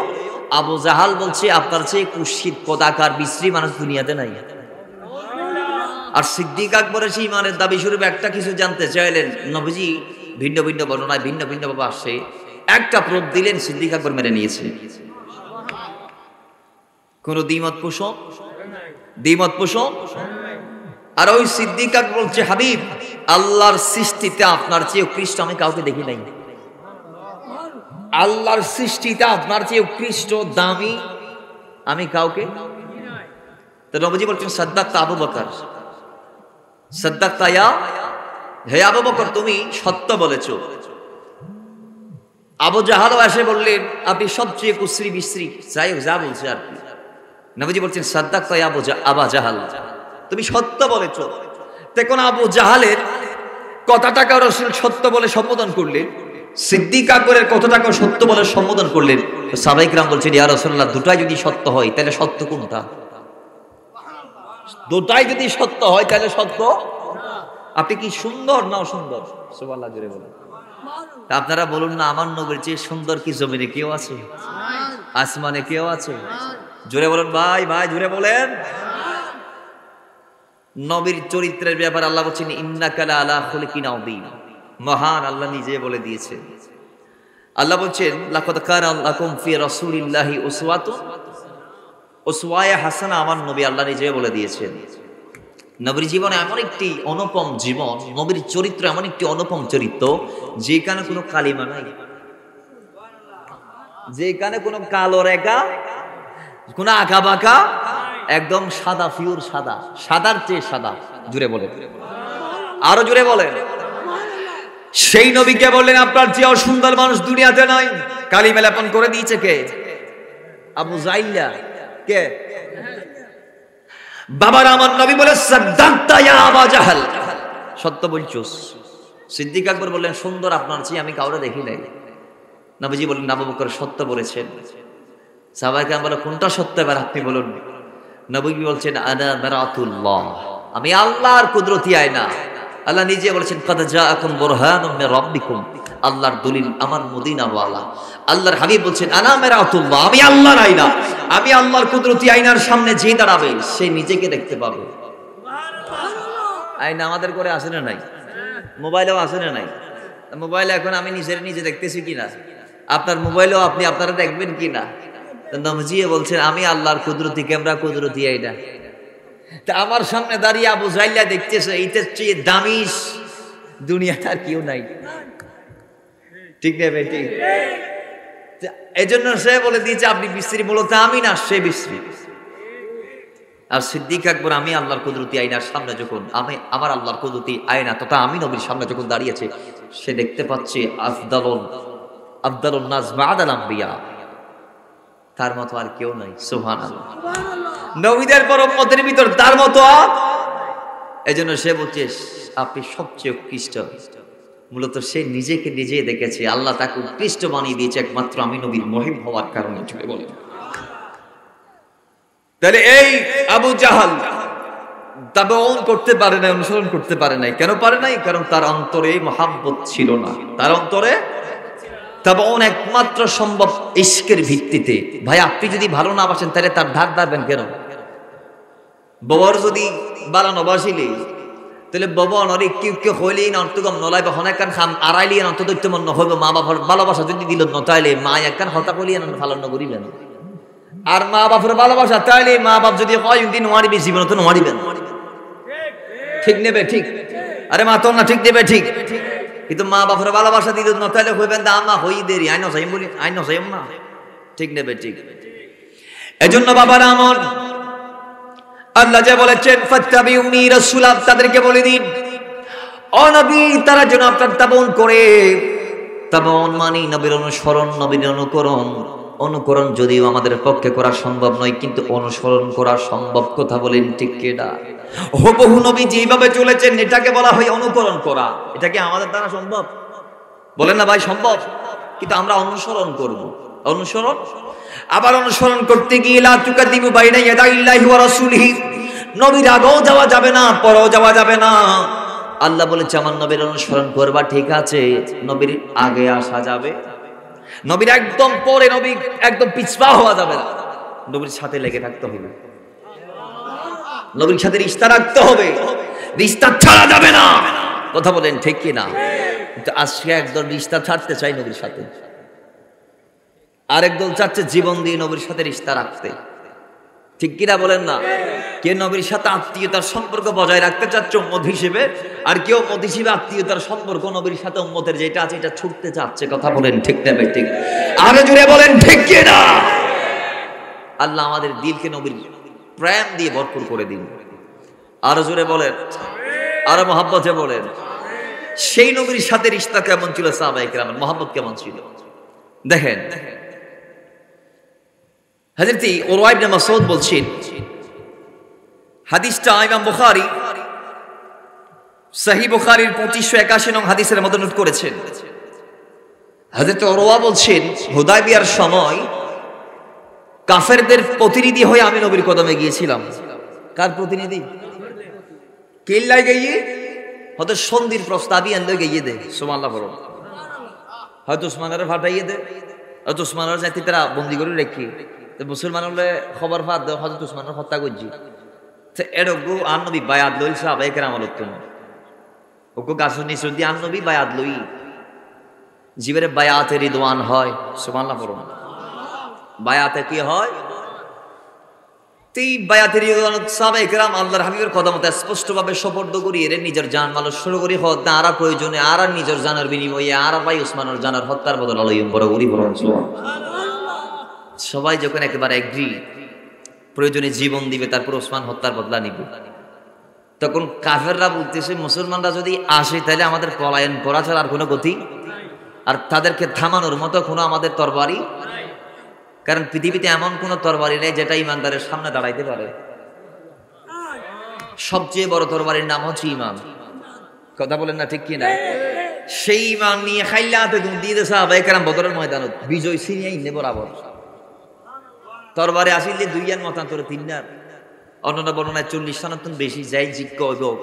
আবু জাহাল বলছে আপনার চেয়ে কুৎসিত পদাকার বিশ্রী মানুষ দুনিয়াতে নাই। আর সিদ্দিক আকবরের সেই ইমানের দাবি স্বরূপ একটা কিছু জানতে চাইলেন, নবীজি ভিন্ন ভিন্ন বর্ণনায় ভিন্ন ভিন্ন ভাবে আসছে, একটা প্রোপ দিলেন, সিদ্দিক আকবর মেনে নিয়েছে। কোন দ্বিমত পোষণ। আর ওই সিদ্দিক আকবর বলছে হাবিব আল্লাহর সৃষ্টিতে আপনার চেয়ে উৎকৃষ্ট আমি কাউকে দেখি নাই। আল্লাহর সৃষ্টিতে আপনার চেয়ে উৎকৃষ্ট দামি আমি কাউকে। তো নবীজি বলছেন সাদ্দাক্তা আবু বকর, সাদ্দাক্তা ইয়া হে আবু বকর তুমি সত্য বলেছো। আবু জাহালও এসে বললেন আপনি সবচেয়ে কুশ্রী বিশ্রী, যাই হোক যা বলছে আর কি। নবীজি বলছেন সাদ্দাক্তা ইয়া আবু জাহাল তুমি সত্য বলেছো। তখন আবু জাহালের কথাটাকে রাসূল সত্য বলে সম্বোধন করলেন, সিদ্দিক আকবরের কথাটাকে সত্য বলে সম্বোধন করলেন। সাহাবায়ে কিরাম বলছেন ইয়া রাসূলুল্লাহ দুটাই যদি সত্য হয় তাহলে সত্য কোনটা? দুটাই যদি সত্য হয় তাহলে সত্য আপনি কি সুন্দর না অসুন্দর? সুবহানাল্লাহ জোরে বলেন। আপনারা বলুন না আমার নবীর চেয়ে সুন্দর কি জমিনে কেউ আছে? আসমানে কেউ আছে? জোরে বলেন ভাই, ভাই জোরে বলেন। নবীর চরিত্রের ব্যাপারে আল্লাহ বলছেন ইন্নাকা লা আলা খুলকিন আযীম, মহান আল্লাহ নিজে বলে দিয়েছে আল্লাহ বলছেন লাকাদ কানা লাকুম ফি রাসূলিল্লাহি উসওয়ায়ে হাসানা, আমার নবী আল্লাহ নিজে বলে দিয়েছেন। নবীর জীবনে এমন একটি অনুপম জীবন, নবীর চরিত্র এমন একটি অনুপম চরিত্র, যেখানে কোনো কালিমা নাই, যেখানে কোনো কালো রেখা, কোনো আঁকা বাঁকা, একদম সাদা, পিওর সাদা, সাদার চেয়ে সাদা। জুড়ে বলেন, আরো জুড়ে বলেন। সেই নবীকে বললেন আপনার চেয়ে সুন্দর মানুষ দুনিয়াতে নাই। কালিমা লেপন করে দিয়েছে কে? আবু জাইলা। কে? বাবার আমার নবী বলে সাদ্দাক্তা ইয়া আবা জাহাল, সত্য বলছস। সিদ্দিক আকবর বললেন সুন্দর আপনার চেয়ে আমি কাউরে দেখি নাই। নবীজি বললেন আবু বকর সত্য বলেছেন। সাহাবায়ে কেরাম বলে কোনটা সত্য, এবার আপনি বলুন। নবী বলছেন আনা বারাতুল্লাহ, আমি আল্লাহর কুদরতি আয়না। আল্লাহ নিজে বলেছেন কাদ জাআকুম বুরহানুম মির রাব্বিকুম, আল্লাহর দলিল আমার মদিনা ওয়ালা। আল্লাহর হাবিব বলছেন আনা বারাতুল্লাহ, আমি আল্লাহর আয়না। আমি আল্লাহর কুদরতি আয়নার সামনে যে দাঁড়াবে সে নিজেকে দেখতে পাবে। আয়না আমাদের করে আসে না নাই? মোবাইলেও আসে না নাই? মোবাইলে এখন আমি নিজে দেখতেছি কিনা, আপনার মোবাইলেও আপনি আপনারা দেখবেন কিনা। নবীজি বলছেন আমি আল্লাহর কুদরতি ক্যামেরা, কুদরতি আয়না। তা আমার সামনে দাঁড়িয়ে আবু জাইলা দেখতেছে, এইটার চেয়ে দামি দুনিয়াতে আর কেউ নাই। ঠিক না বেটি? এই জন্য সে বলে দিয়েছে আপনি বিশ্রী, মূলত আমি না, সে বিশ্রী। আর সিদ্দিক আকবর আমি আল্লাহর কুদরতি আয়নার সামনে যখন, আমি আমার আল্লাহর কুদরতি আয়না তথা আমি নবীর সামনে যখন দাঁড়িয়েছে, সে দেখতে পাচ্ছে আফদালুন নাস বা'দাল আম্বিয়া, তার মতো আর কেউ নাই। সুবহানাল্লাহ। নবীদের পর উম্মতের ভিতর তার মতো। এজন্য সে বলছে আপনি সবচেয়ে উৎকৃষ্ট। মূলত সে নিজেকে নিজে দেখেছে, আল্লাহ তাকে উৎকৃষ্ট বানিয়ে দিয়েছে একমাত্র আমি নবীর মহিম হওয়ার কারণে। চলে বলেন তাহলে এই আবু জাহাল তাবেউন করতে পারে না, অনুসরণ করতে পারে নাই। কেন পারে নাই? কারণ তার অন্তরে মহাব্বত ছিল না। তার অন্তরে তাবেউন একমাত্র সম্ভব ইশকের ভিত্তিতে। ভাই আপনি যদি ভালো না বাসেন তাহলে তার ধার ধারবেন কেন? বাবার যদি বালা নবাসিলে তাহলে বাবা অনেক কেউ হইলেই না অন্তগম নলাই বা হনেকান খাম আড়াইলি অন্তদৈত্য মন হইব। মা বাবার ভালোবাসা যদি দিল নতাইলে মা একখান হতা বলিয়ে ভালো না করিবেন। আর মা বাপের ভালোবাসা তাইলে মা বাপ যদি হয় দিন নোয়ারিবি, জীবন তো নোয়ারিবেন। ঠিক নেবে? ঠিক। আরে মা তোর না ঠিক নেবে? ঠিক। কিন্তু মা বাপের ভালোবাসা দিল নতাইলে হইবেন দা আমা হই দেরি আইন সাইম বলি আইন সাইম না। ঠিক নেবে? ঠিক। এজন্য বাবারা আমার আল্লাহ যে বলেছেন ফাত্তাবিউনি রাসূল, তাদেরকে বলে দিন ও নবী তারা যেন আপনার তাবউন করে। তাবউন মানে নবীর অনুসরণ, নবীর অনুকরণ। অনুকরণ যদিও আমাদের পক্ষে করা সম্ভব নয়, কিন্তু অনুসরণ করা সম্ভব। কথা বলেন ঠিক কিনা? হুবহু নবী যেভাবে চলেছেন এটাকে বলা হয় অনুকরণ করা। এটা কি আমাদের দ্বারা সম্ভব? বলেন না ভাই সম্ভব? কিন্তু আমরা অনুসরণ করব। অনুসরণ, আবার অনুসরণ করতে গিয়ে লা তুকাদ্দিমু বাইনা ইয়াদাইল্লাহি ওয়া রাসূলিহি, নবীর আগেও যাওয়া যাবে না, পরেও যাওয়া যাবে না। আল্লাহ বলেছে আমার নবীর অনুসরণ করবা, ঠিক আছে, নবীর আগে আসা যাবে, নবীর একদম পরে, নবী একদম পিছপা হওয়া যাবে না। নবীর সাথে লেগে থাকতে হবে, নবীর সাথে রিশতা রাখতে হবে, রিশতা ছাড়া যাবে না। কথা বলেন ঠিক কি না? কিন্তু আজকে একদল রিশতা ছাড়তে চাই নবীর সাথে, আরেক দল চাচ্ছে জীবন দিয়ে নবীর সাথে রিশতা রাখতে। ঠিক কিনা বলেন না? কে নবীর সাথে আত্মীয়তার সম্পর্ক বজায় রাখতে চাচ্ছে উম্মত হিসেবে, আর কেউ উম্মত হিসেবে আত্মীয়তার সম্পর্ক নবীর সাথে উম্মতের যেটা আছে এটা ছুটতে চাচ্ছে। কথা বলেন ঠিক না? ঠিক। আরো জোরে বলেন ঠিক কিনা? আল্লাহ আমাদের দিলকে নবীর প্রেম দিয়ে ভরপুর করে দিন। আরো জোরে বলেন, আরো মহব্বতে বলেন। সেই নবীর সাথে রিশতা কেমন ছিল? সাহাবায়ে কেরামের মহব্বত কেমন ছিল দেখেন। হযরত উরওয়া ইবনে মাসউদ বলছেন, হাদিসটা ইমাম বুখারী সহিহ বুখারীর 2581 নং হাদিসের মধ্যে নোট করেছেন। হযরত উরওয়া বলছেন, হুদায়বিয়ার সময় কাফেরদের প্রতিনিধি হয়ে আমি নবীর কদমে গিয়েছিলাম। কার প্রতিনিধি? কিল্লায় গিয়ে হয়তো সন্ধির প্রস্তাবই আনলে গিয়ে দে। সুবহানাল্লাহ বলো। হয়তো উসমানের ফাটাইয়ে দে, হয়তো উসমানের যাইতে তারা বন্দি করে রেখে মুসলমান হলে খবর ফাঁদ দেয় হযরত উসমানের হত্যা করছি। এরকম আর নবী বায়াত লইল সাহাবায়ে কেরাম উত্তম ওকে গাছ নিচে দিয়ে আর নবী বায়াত লই জীবনে বায়াতে রিদওয়ান হয়, সুবহানাল্লাহ পড়ুন। বায়াতে কি হয়? বায়াতে রিদওয়ান সাহাবায়ে কেরাম আল্লাহর হাবিবের কথা মতো স্পষ্টভাবে সুপর্দ করিয়ে নিজের জান মাল শুরু করি হত না, আর প্রয়োজনে আর নিজের জানের বিনিময়ে আর ভাই উসমানের জানার হত্যার বদল আলাইহিম বড় গরি পড়ুন সুবহানাল্লাহ। সবাই যখন একেবারে এগ্রি প্রয়োজনে জীবন দিবে, তারপর ওসমান হত্যার বদলা নিবে, তখন কাফেররা বলতেছে মুসলমানরা যদি আসে তাহলে আমাদের পলায়ন করা ছাড়া আর কোনো গতি, আর তাদেরকে থামানোর মতো কোনো আমাদের তরবারি, কারণ পৃথিবীতে এমন কোনো তরবারি নেই যেটা ইমানদারের সামনে দাঁড়াইতে পারে। সবচেয়ে বড় তরবারির নাম হচ্ছে ইমান। কথা বলেন না ঠিক কি না? সেই ইমান নিয়ে খাইলাতে দিয়ে দেয় সাহাবায়ে কেরাম বদরের ময়দানত বিজয় ছিনিয়ে ইনে বরাবর। তরবারে আসিলে 2 মতান্তরে 3 অন্যান্য বর্ণনায় 40 টানার বেশি যাই জিজ্ঞ অযোগ।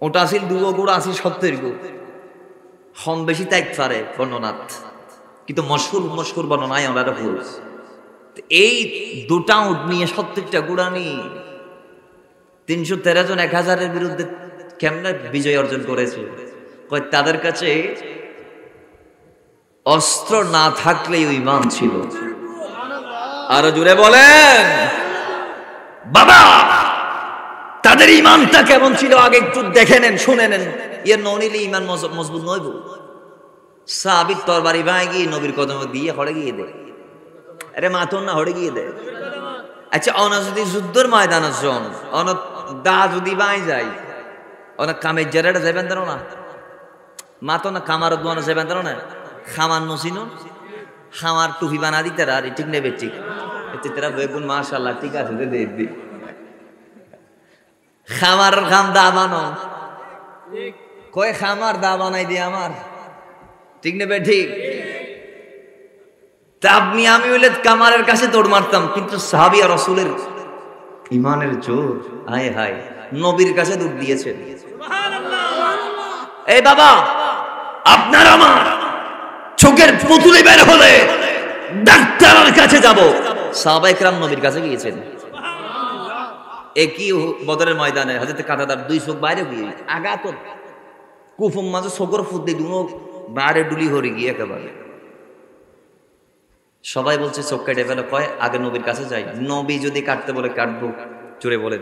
ওটা আসিল 2 গোড়া আসিল 70 গো, কম বেশি তাই পারে বর্ণনাথ, কিন্তু মশহুর বর্ণনায় আমরা ভুল। এই 2টা উট নিয়ে 70টা গোড়া নিয়ে 313 জন 1000-এর বিরুদ্ধে কেমনে বিজয় অর্জন করেছে? কয় তাদের কাছে অস্ত্র না থাকলেই ইমান ছিল। আরো জোরে বলেন বাবা, তাদের ইমানটা কেমন ছিল আগে একটু দেখে নেন, শুনে নেন। এর ননিলে ইমান মজবুত নইব। সাহাবীর তরবারি ভাই গিয়ে নবীর কদমে দিয়ে হড়ে গিয়ে দেয়, আরে মাথন না হড়ে গিয়ে দেয়। আচ্ছা অনা যদি যুদ্ধের ময়দান জন অন দা যদি বাই যায়, অনেক কামের জেরাটা যাবেন দেন না, মাতো না কামার দোয়ানো যাবেন দেন না, খামার নসিনো খামার টুপি বানা দিতে আর ঠিক নেবে ঠিক তেরা বেগুন মাশাআল্লাহ ঠিক আছে দেখবি খামার খাম দা বানো কয় খামার দা বানাই দিয়ে আমার ঠিক নেবে ঠিক। তা আপনি আমি হইলে কামারের কাছে দৌড় মারতাম, কিন্তু সাহাবী আর রাসূলের ইমানের জোর, হায় হায়, নবীর কাছে দৌড় দিয়েছেন। সুবহানাল্লাহ। এই বাবা আপনার আমার চোখের পুতুলে বের হলে ডাক্তারের কাছে যাব, সাহাবায়ে কেরাম নবীর কাছে গিয়েছেন। একই বদরের ময়দানে হযরত কাতাদার 2 চোখ বাইরে গিয়ে আঘাত কুফুম মাঝে চোখের ফুট দিয়ে দুনো বাইরে ডুলি হরে গিয়ে একেবারে সবাই বলছে চোখ কেটে ফেলে, কয় আগে নবীর কাছে যাই, নবী যদি কাটতে বলে কাটবো, জোরে বলে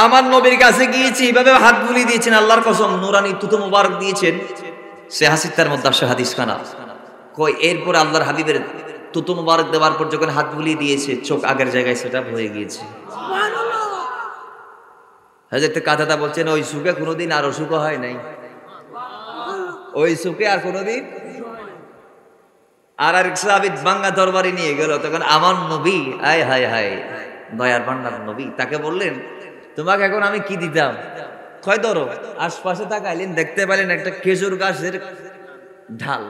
আমার নবীর কাছে গিয়েছি, এইভাবে হাত বুলিয়ে দিয়েছেন, আল্লাহর কসম নুরানি তুতো মুবারক দিয়েছেন, সে হাসিতার মধ্যে আসে হাদিস খানা। কই এরপর আল্লাহর হাবিবের তুতো মুবারক দেওয়ার পর যখন হাত বুলিয়ে দিয়েছে, চোখ আগের জায়গায় সেটা হয়ে গিয়েছে। হযরত কাতাদা বলছেন ওই সুখে কোনোদিন আর অসুখ হয় নাই, ওই সুখে আর কোনোদিন। আর আরেক সাহাবী বাঙ্গা তরবারি নিয়ে গেল, তখন আমার নবী আয় হায় হায় দয়ার ভান্ডার নবী, তাকে বললেন তোমাকে এখন আমি কি দিতাম? কয় ধরো। আশপাশে তাকাইলেন, দেখতে পাইলেন একটা খেজুর গাছের ঢাল,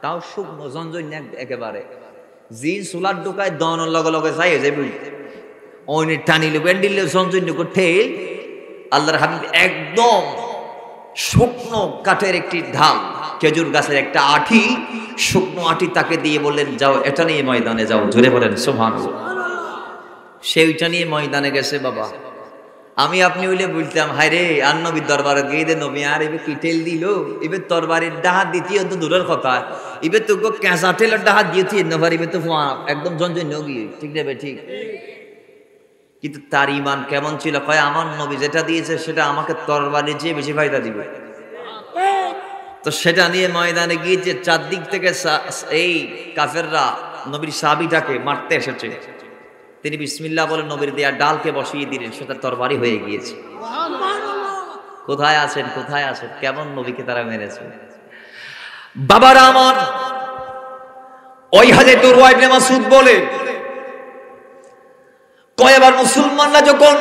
তাও শুকনো জঞ্জন্য একেবারে, জি চুলার ঢুকায় দনের লগে লগে চাই যাবি ওই টানিলে বেন্ডিলে জঞ্জন্য ঠেল। আল্লাহর হাবিব একদম শুকনো কাঠের একটি ঢাল, খেজুর গাছের একটা আঠি, শুকনো আঠি তাকে দিয়ে বললেন যাও এটা নিয়ে ময়দানে যাও, জোরে বলেন সুবহানাল্লাহ। সেইটা নিয়ে ময়দানে গেছে। বাবা আমি আপনি হইলে বলতাম হায় রে আর নবীর দরবারে গিয়ে দে নবী আর এবার কিটেল দিল, এবার তরবারির ডাহাত দ্বিতীয় তো দূরের কথা, এবার তো কেঁচা টেলের ডাহাত দিয়েছি নবার, এবার তো একদম জঞ্জন্য গিয়ে ঠিক নেবে ঠিক। কিন্তু তার ইমান কেমন ছিল? কয় আমার নবী যেটা দিয়েছে সেটা আমাকে তরবারির চেয়ে বেশি ফায়দা দিবে। তো সেটা নিয়ে ময়দানে গিয়েছে, চারদিক থেকে এই কাফেররা নবীর সাহাবীটাকে মারতে এসেছে, তিনি বিসমিল্লাহ বলে নবীর দেয়া ডালকে বসিয়ে দিলেন, সেটা তরবারি হয়ে গিয়েছে। কোথায় আছেন, কোথায় আছেন? কেমন নবীকে তারা মেরেছে। বাবারা আমার, ওই হযরত উরওয়া ইবনে মাসউদ বলে কয়েকবার মুসলমানরা যখন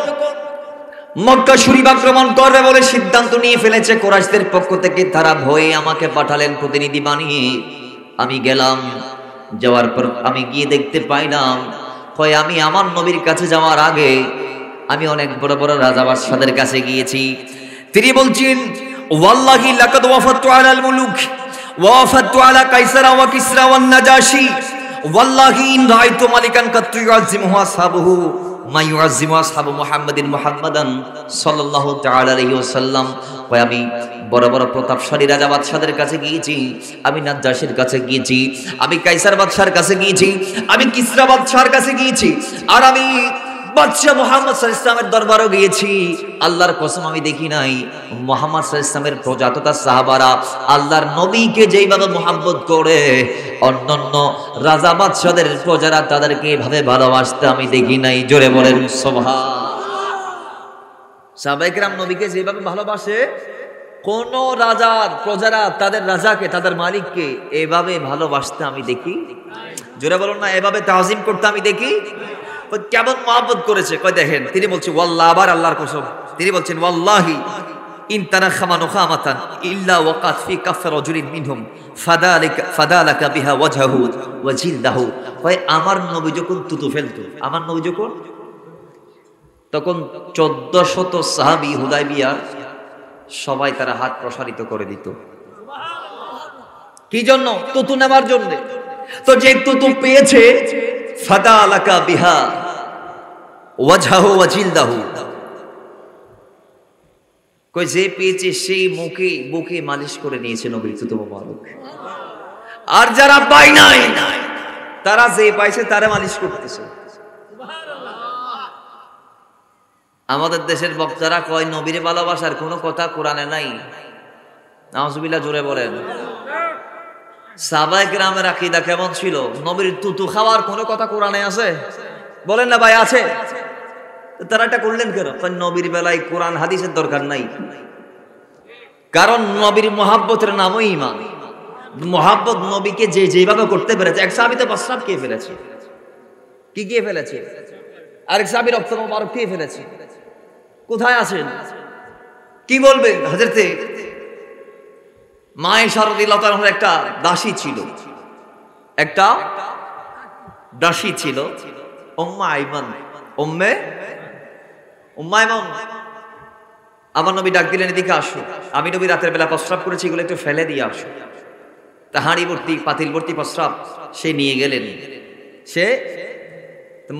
মক্কা শরীফ আক্রমণ করবে বলে সিদ্ধান্ত নিয়ে ফেলেছে, কুরাইশদের পক্ষ থেকে তারা ভয়ে আমাকে পাঠালেন প্রতিনিধি বানিয়ে। আমি গেলাম, যাওয়ার পর আমি গিয়ে দেখতে পাইলাম কয় আমি আমার নবীর কাছে যাওয়ার আগে আমি অনেক বড় বড় রাজা বাদশাদের কাছে গিয়েছি। তিনি বলছেন ওয়াল্লাহি লাকাদ ওয়াফাতু আলাল মুলুক ওয়াফাতু আলা কাইসারা ওয়া কিসরা ওয়ান নাজাশি ওয়াল্লাহি ইন রাআইতু মালিকান কাত ইউআযিমুহু আসহাবুহু মা ইউআযিমু আসহাবু মুহাম্মাদিন মুহাম্মাদান সাল্লাল্লাহু তাআলা আলাইহি ওয়াসাল্লাম। কয় আমি বড় বড় প্রতাপশালী রাজা বাদশাদের কাছে গিয়েছি, আমি নাজ্জাশীর কাছে গিয়েছি, আমি কাইসার বাদশার কাছে গিয়েছি, আমি কিসরা বাদশার কাছে গিয়েছি, আর আমি বাদশা মুহাম্মদ সাল্লাল্লাহু আলাইহি ওয়াসাল্লামের দরবারও গিয়েছি। আল্লাহর কসম আমি দেখি নাই মুহাম্মদ সাল্লাল্লাহু আলাইহি ওয়াসাল্লামের প্রজা তথা সাহাবারা আল্লাহর নবীকে যেইভাবে মুহাব্বত করে অন্যান্য রাজা বাদশাদের প্রজারা তাদেরকে এভাবে ভালোবাসতে আমি দেখি নাই। জোরে বলেন সুবহান। সাহাবায়ে কেরাম নবীকে যেভাবে ভালোবাসে কোন রাজার প্রজারা তাদের রাজাকে তাদের মালিককে এভাবে ভালোবাসতে আমি দেখি। জোরে বলুন না, এভাবে তাজিম করতে আমি দেখি। কেমন মহব্বত করেছে কয় দেখেন, তিনি বলছেন ওয়াল্লাহ, আবার আল্লাহর কসম তিনি বলছেন ওয়াল্লাহি ইন তানাখামা নুখামাতান ইল্লা ওয়াকাত ফি কাফ রাজুলিন মিনহুম ফাদালাকা বিহা ওয়াজহু ওয়া জিলদাহু। কয় আমার নবী যখন তুতু ফেলতো, আমার নবী যখন, তখন 1400 সাহাবী হুদায়বিয়া সবাই তারা হাত প্রসারিত করে দিত। কি জন্য? তুতু নেবার জন্য। তো যে তুতু পেয়েছে ফাদালাকা বিহা ওয়াজহু ওয়া জিলদাহু, কই যে পেয়েছে সেই বুকে মালিশ করে নিয়েছে নবীর তুতু মোবারক। আর যারা পায় নাই তারা যে পাইছে তারা মালিশ করতেছে। আমাদের দেশের বক্তারা কয় নবীর ভালোবাসার কোনো কথা কোরআনে নাই। নাউজুবিল্লাহ, জোরে বলেন। সাহাবায়ে কেরামের আকীদা কেমন ছিল? নবীর তুতু খাওয়ার কোনো কথা কোরআনে আছে? বলেন না ভাই, আছে? তারা এটা করলেন কেন? নবীর বেলায় কোরআন হাদিসের দরকার নাই, কারণ নবীর মহাব্বতের নামই ঈমান। মহাব্বত নবীকে যে যেভাবে করতে পেরেছে, এক সাহাবী তো প্রস্রাব খেয়ে ফেলেছে। কি খেয়ে ফেলেছে? আরেক সাহাবী রক্ত মোবারক খেয়ে ফেলেছে। কোথায় আছেন? কি বলবেন? হযরতে মায়েশা রাদিয়াল্লাহু তাআলার একটা দাসী ছিল, একটা দাসী ছিল উম্মে আইমান। উম্মে আইমান। আমার নবী ডাক দিলেন, এদিকে আসো, আমি নবী রাতের বেলা প্রস্রাব করেছি, এগুলো একটু ফেলে দিয়ে আসো। তা হাঁড়ি ভর্তি পাতিল ভর্তি প্রস্রাব সে নিয়ে গেলেন। সে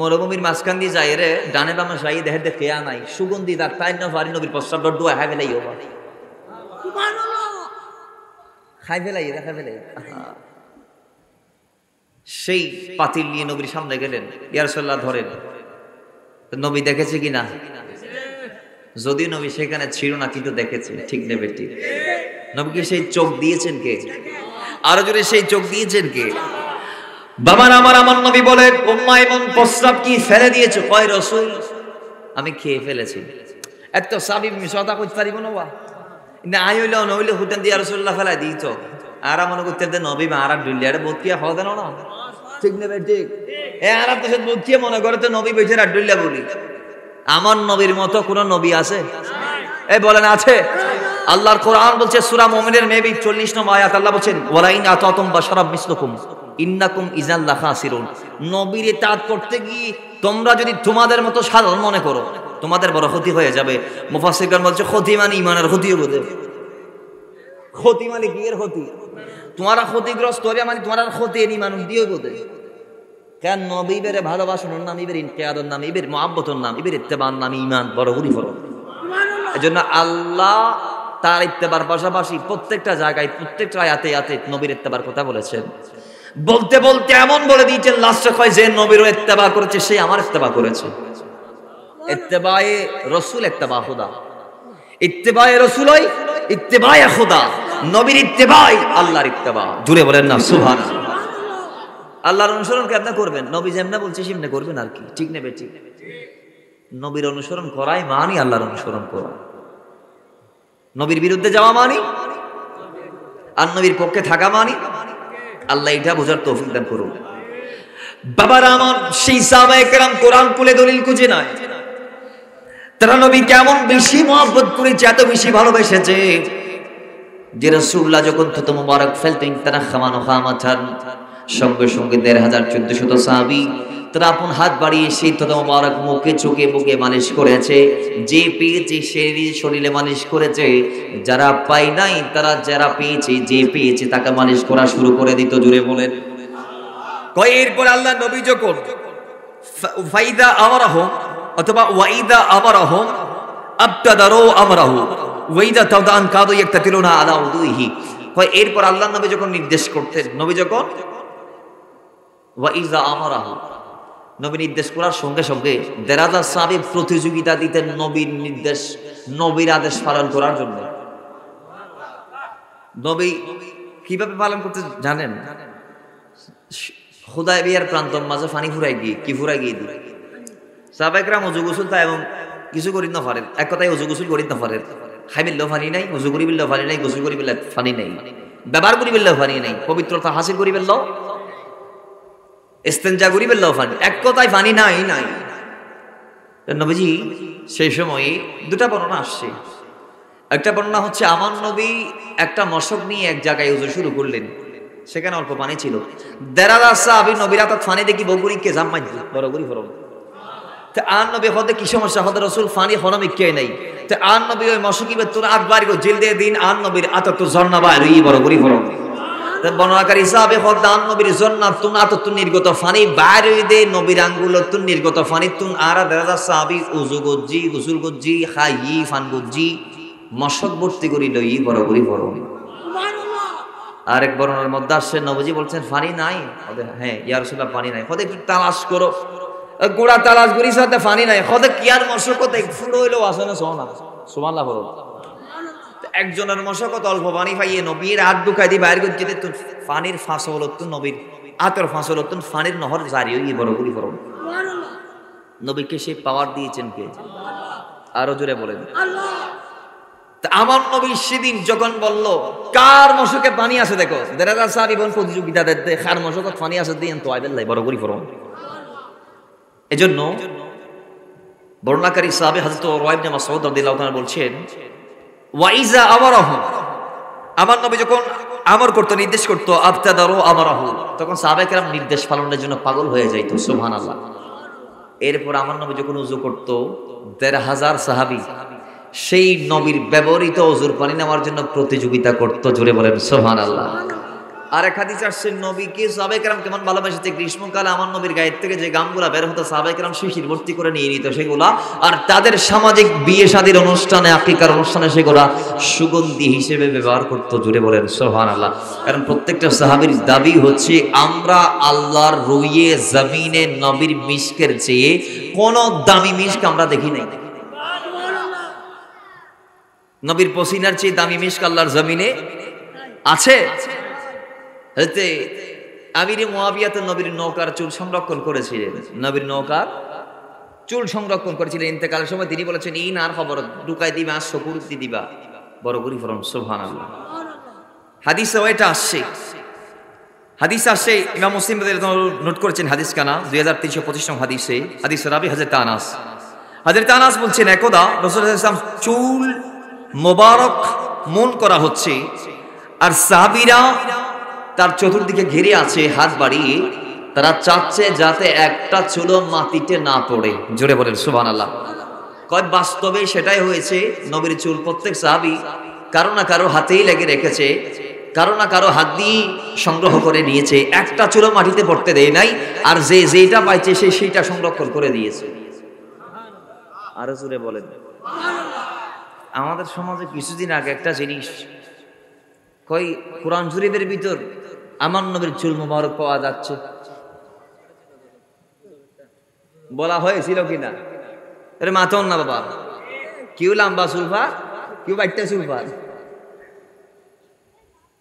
মরুভূমির মাঝখান দিয়ে যায় রে, ডানে বামে যাই দেখে দেখে নাই সুগন্ধি তার তাই না ভারী নবীর প্রস্রাব ডোয়া হ্যাঁ ফেলাই খাই ফেলাই দেখা ফেলাই। সেই পাতিল নিয়ে নবীর সামনে গেলেন, ইয়া রাসূলুল্লাহ ধরেন। নবী দেখেছে কিনা? যদিও নবী সেখানে ছিল না, কিন্তু দেখেছে। ঠিক নেবে ঠিক। নবীকে সেই চোখ দিয়েছেন কে? আরো জোরে, সেই চোখ দিয়েছেন কে? বাবার আমার নবী বলেন, উম্মে আইমান প্রস্রাব কি ফেলে দিয়েছো? কয় রাসূল আমি খেয়ে ফেলেছি। এত সাহাবী মিশাতা কইতে পারিব না ওয়া না আইলো নইলে হুতেন দিয়া রাসূলুল্লাহ ফেলাই দিয়েছো। আর মনে করতে দে নবী মারা ডুলিয়ারে বকিয়া খাওয়া দেন না। ঠিক নেবে ঠিক। এ আরব দেশে বকিয়া মনে করে তো নবী বেঁচে ডুলিয়া বলি। আমার নবীর মতো কোন নবী আছে? এই বলেন আছে? আল্লাহর কোরআন বলছে সূরা মুমিনের মেবি 40 নম্বর আয়াত, আল্লাহ বলেন ওয়ালাইন আতাতুম বাশারাব মিসলুকুম ইন্নাকুম ইযাল লাখাসিরুন। নবীর ইতাআত করতে গিয়ে তোমরা যদি তোমাদের মতো সাধারণ মনে করো, তোমাদের বড় ক্ষতি হয়ে যাবে। মুফাসসিরগণ বলছে ক্ষতি মানে ঈমানের ক্ষতিও বোঝে। ক্ষতি মানে কি এর ক্ষতি? তোমারা ক্ষতিগ্রস্ত হবে মানে তোমার ক্ষতি ঈমান দিয়েও বোঝে। কেন? নবী বেরে ভালোবাসার নাম, ইবের ইনকিয়াদের নাম, ইবের মুহাব্বতের নাম, ইবের ইত্তেবার নাম ঈমান। বড় গুলি ফরক। এজন্য আল্লাহ তার ইত্তেবার পাশাপাশি প্রত্যেকটা জায়গায় প্রত্যেকটা আয়াতে নবীর ইত্তেবার কথা বলেছেন। বলতে বলতে এমন বলে দিয়েছেন লাস্টে কয় যে নবীর ইত্তেবা করেছে সে আমার ইত্তেবা করেছে। ইত্তেবায়ে রাসূল ইত্তেবা খুদা। ইত্তেবায়ে রাসূল হয় ইত্তেবায়ে খুদা। নবীর ইত্তেবাই আল্লাহর ইত্তেবা। জুড়ে বলেন না সুবহানাল্লাহ। আল্লাহর অনুসরণ কেমনে করবেন? নবী যেমনে বলছে সেমনে করবেন আর কি। ঠিক নেবে ঠিক। নবীর অনুসরণ করাই মানি আল্লাহর অনুসরণ করা। নবীর বিরুদ্ধে যাওয়া মানি আর নবীর পক্ষে থাকা মানি। আল্লাহ এটা বোঝার তৌফিক দান করুন। বাবারা আমার, সেই সাহাবায়ে কেরাম কোরআন খুলে দলিল খুঁজে নাই। তারা নবী কেমন বেশি মহব্বত করেছে, এত বেশি ভালোবেসেছে যে রাসূলুল্লাহ যখন থুতু মুবারক ফেলতেন তারা খামানো খামাথান সঙ্গে সঙ্গে ১৫০০-১৪০০ সাহাবী তারা আপন হাত বাড়িয়ে সেই থুতু মুবারক মুখে চোখে বুকে মালিশ করেছে। যে পেয়েছে সে শরীরে মালিশ করেছে, যারা পায় নাই তারা যারা পেয়েছে যে পেয়েছে তাকে মালিশ করা শুরু করে দিত। জুড়ে বলেন। কয় এরপর আল্লাহ নবী যখন ফাইদা আমারহুম অথবা ওয়াইদা আমারহুম আবতাদারু আমরাহু, ওয়াইদা তাওদান কাদু ইয়াকতাতিলুনা আলা উদুহি। হয় এরপর আল্লাহর নবী যখন নির্দেশ করতেন, নবী যখন ওয়াইজা আমারাহু, নবী নির্দেশ করার সঙ্গে সঙ্গে দেরাজা সাহাবী প্রতিযোগিতা দিতেন নবীর নির্দেশ, নবীর আদেশ পালন করার জন্য। নবী কিভাবে পালন করতে জানেন? হুদায়বিয়ার প্রান্তর মাঝে পানি ফুরাই গিয়ে কি ফুরাই গিয়ে দিই সাহাবায়ে ওযু গোসল তা এবং কিছু করি না পারেন, এক কথায় ওযু গোসল করি না পারেন, খাইবিল্লাহ পানি নাই, ওযু করি বিল্লাহ পানি নাই, গোসল করি বিল্লাহ পানি নাই, ব্যবহার করি বিল্লাহ পানি নাই, পবিত্রতা হাসিল করি বিল্লাহ, ইস্তেনজা করি বিল্লাহ পানি, এক কথায় পানি নাই নাই। নবীজি সেই সময় দুটা বর্ণনা আসছে। একটা বর্ণনা হচ্ছে আমার নবী একটা মশক নিয়ে এক জায়গায় ওযু শুরু করলেন, সেখানে অল্প পানি ছিল। দেরালা সাহাবী নবীরা তো পানি দেখি বগুড়িকে জাম্মাই বড় করি ফরম। তে আর নবী হদে কি সমস্যা, হদে রাসূল পানি হনমিক কে নাই। তে আর নবী ওই মশকি বে তোর আকবার গো জিলদে দিন আর নবীর আত তো ঝর্ণা বাইরে বড় করি ফরম। তে বর্ণনাকারী সাহাবী হদ আর নবীর ঝর্ণা তুন আত তুন নির্গত পানি বাইরে দে নবীর আঙ্গুল তুন নির্গত পানি তুন আর দেরালা সাহাবী ওযু গজ্জি গোসল গজ্জি খাই ফান গজ্জি মশক ভর্তি করি লই বড় করি ফরম। আরেক বর্ণনার মধ্যে আসছে নবীজি বলছেন পানি নাই। হ্যাঁ ইয়া রাসূলুল্লাহ পানি নাই। খোদে একটু তালাশ করো, গোড়া তালাশ করি সাথে পানি নাই। খোদে কি আর মশকত এক ফুলো হইলো আছে না সোনা সুবহানাল্লাহ বলো। একজনের মশকত অল্প পানি পাইয়ে নবীর হাত দুখাই দি বাইরে করে যেতে পানির ফাঁস হলো তো নবীর আতর ফাঁস হলো তো পানির নহর জারি হয়ে বড় করি ফরম। নবীকে সেই পাওয়ার দিয়েছেন কে? আরো জোরে বলেন আল্লাহ। আমার নবী সেদিন যখন বলল কার মশকে পানি আছে দেখো, দেরাজা সাহাবী বোন প্রতিযোগিতা দিতে কার মশকে পানি আছে দিন তো আইবেল্লাই বড় করি ফরম। এজন্য বর্ণনাকারী সাহাবী হযরত উরওয়া ইবনে মাসউদ রাদিয়াল্লাহু তাআলা বলছেন ওয়াইজা আমারাহু, আমার নবী যখন আমর করত নির্দেশ করত আবতাদারু আমারাহু, তখন সাহাবায়ে কেরাম নির্দেশ পালনের জন্য পাগল হয়ে যাইত সুবহানাল্লাহ। এরপর আমার নবী যখন ওযু করত ১৫০০ সাহাবী সেই নবীর ব্যবহৃত ওযুর পানি নেওয়ার জন্য প্রতিযোগিতা করত। জোরে বলেন সুবহানাল্লাহ। আর এক হাদিস আসছে নবীকে সাহাবায়ে কেরাম কেমন ভালোবাসতে, গ্রীষ্মকালে আমার নবীর গায়ের থেকে যে গামগুলা বের হতো সাহাবায়ে কেরাম শিশির ভর্তি করে নিয়ে নিত সেগুলা, আর তাদের সামাজিক বিয়ে শাদীর অনুষ্ঠানে আকিকার অনুষ্ঠানে সেগুলা সুগন্ধি হিসেবে ব্যবহার করত। জোরে বলেন সুবহানাল্লাহ। কারণ প্রত্যেকটা সাহাবীর দাবি হচ্ছে আমরা আল্লাহর রুইয়ে জমিনে নবীর মিশকের চেয়ে কোন দামি মিশক আমরা দেখি নাই। নবীর পসিনার চেয়ে দামি মিশক আল্লাহর জমিনে আছে? হতে আমিরে মুয়াবিয়া তো নবীর নৌকার চুল সংরক্ষণ করেছিলেন, নবীর নৌকার চুল সংরক্ষণ করেছিলেন। ইন্তেকালের সময় তিনি বলেছেন ইন আর খবর ঢুকাই দিবা আর শকুরতি দিবা বড় করি ফরম সুবহানাল্লাহ। হাদিসে ওইটা আসছে, হাদিস আসছে ইমাম মুসলিম নোট করেছেন হাদিস কানা 2325 নং হাদিসে, হাদিসের রাবি হযরত আনাস। হযরত আনাস বলছেন একদা রাসূলুল্লাহ সাল্লাল্লাহু আলাইহি ওয়াসাল্লাম চুল মোবারক মন করা হচ্ছে আর সাহাবীরা তার চতুর্দিকে ঘিরে আছে হাত বাড়িয়ে, তারা চাচ্ছে যাতে একটা চুলো মাটিতে না পড়ে। জোরে বলেন সুবহানাল্লাহ। কয় বাস্তবে সেটাই হয়েছে। নবীর চুল প্রত্যেক সাহাবী কারো না কারো হাতেই লেগে রেখেছে, কারো না কারো হাত দিয়ে সংগ্রহ করে নিয়েছে, একটা চুলো মাটিতে পড়তে দেয় নাই। আর যে যেটা পাইছে সে সেইটা সংরক্ষণ করে দিয়েছে। আরো জোরে বলেন। আমাদের সমাজে কিছুদিন আগে একটা জিনিস কই কোরআন শরীফের ভিতর আমার নবীর চুল মোবারক পাওয়া যাচ্ছে, বলা হয়েছিল কিনা? আরে মাথন না বাবা, কেউ লম্বা চুলফা কেউ বাইটা চুলফা।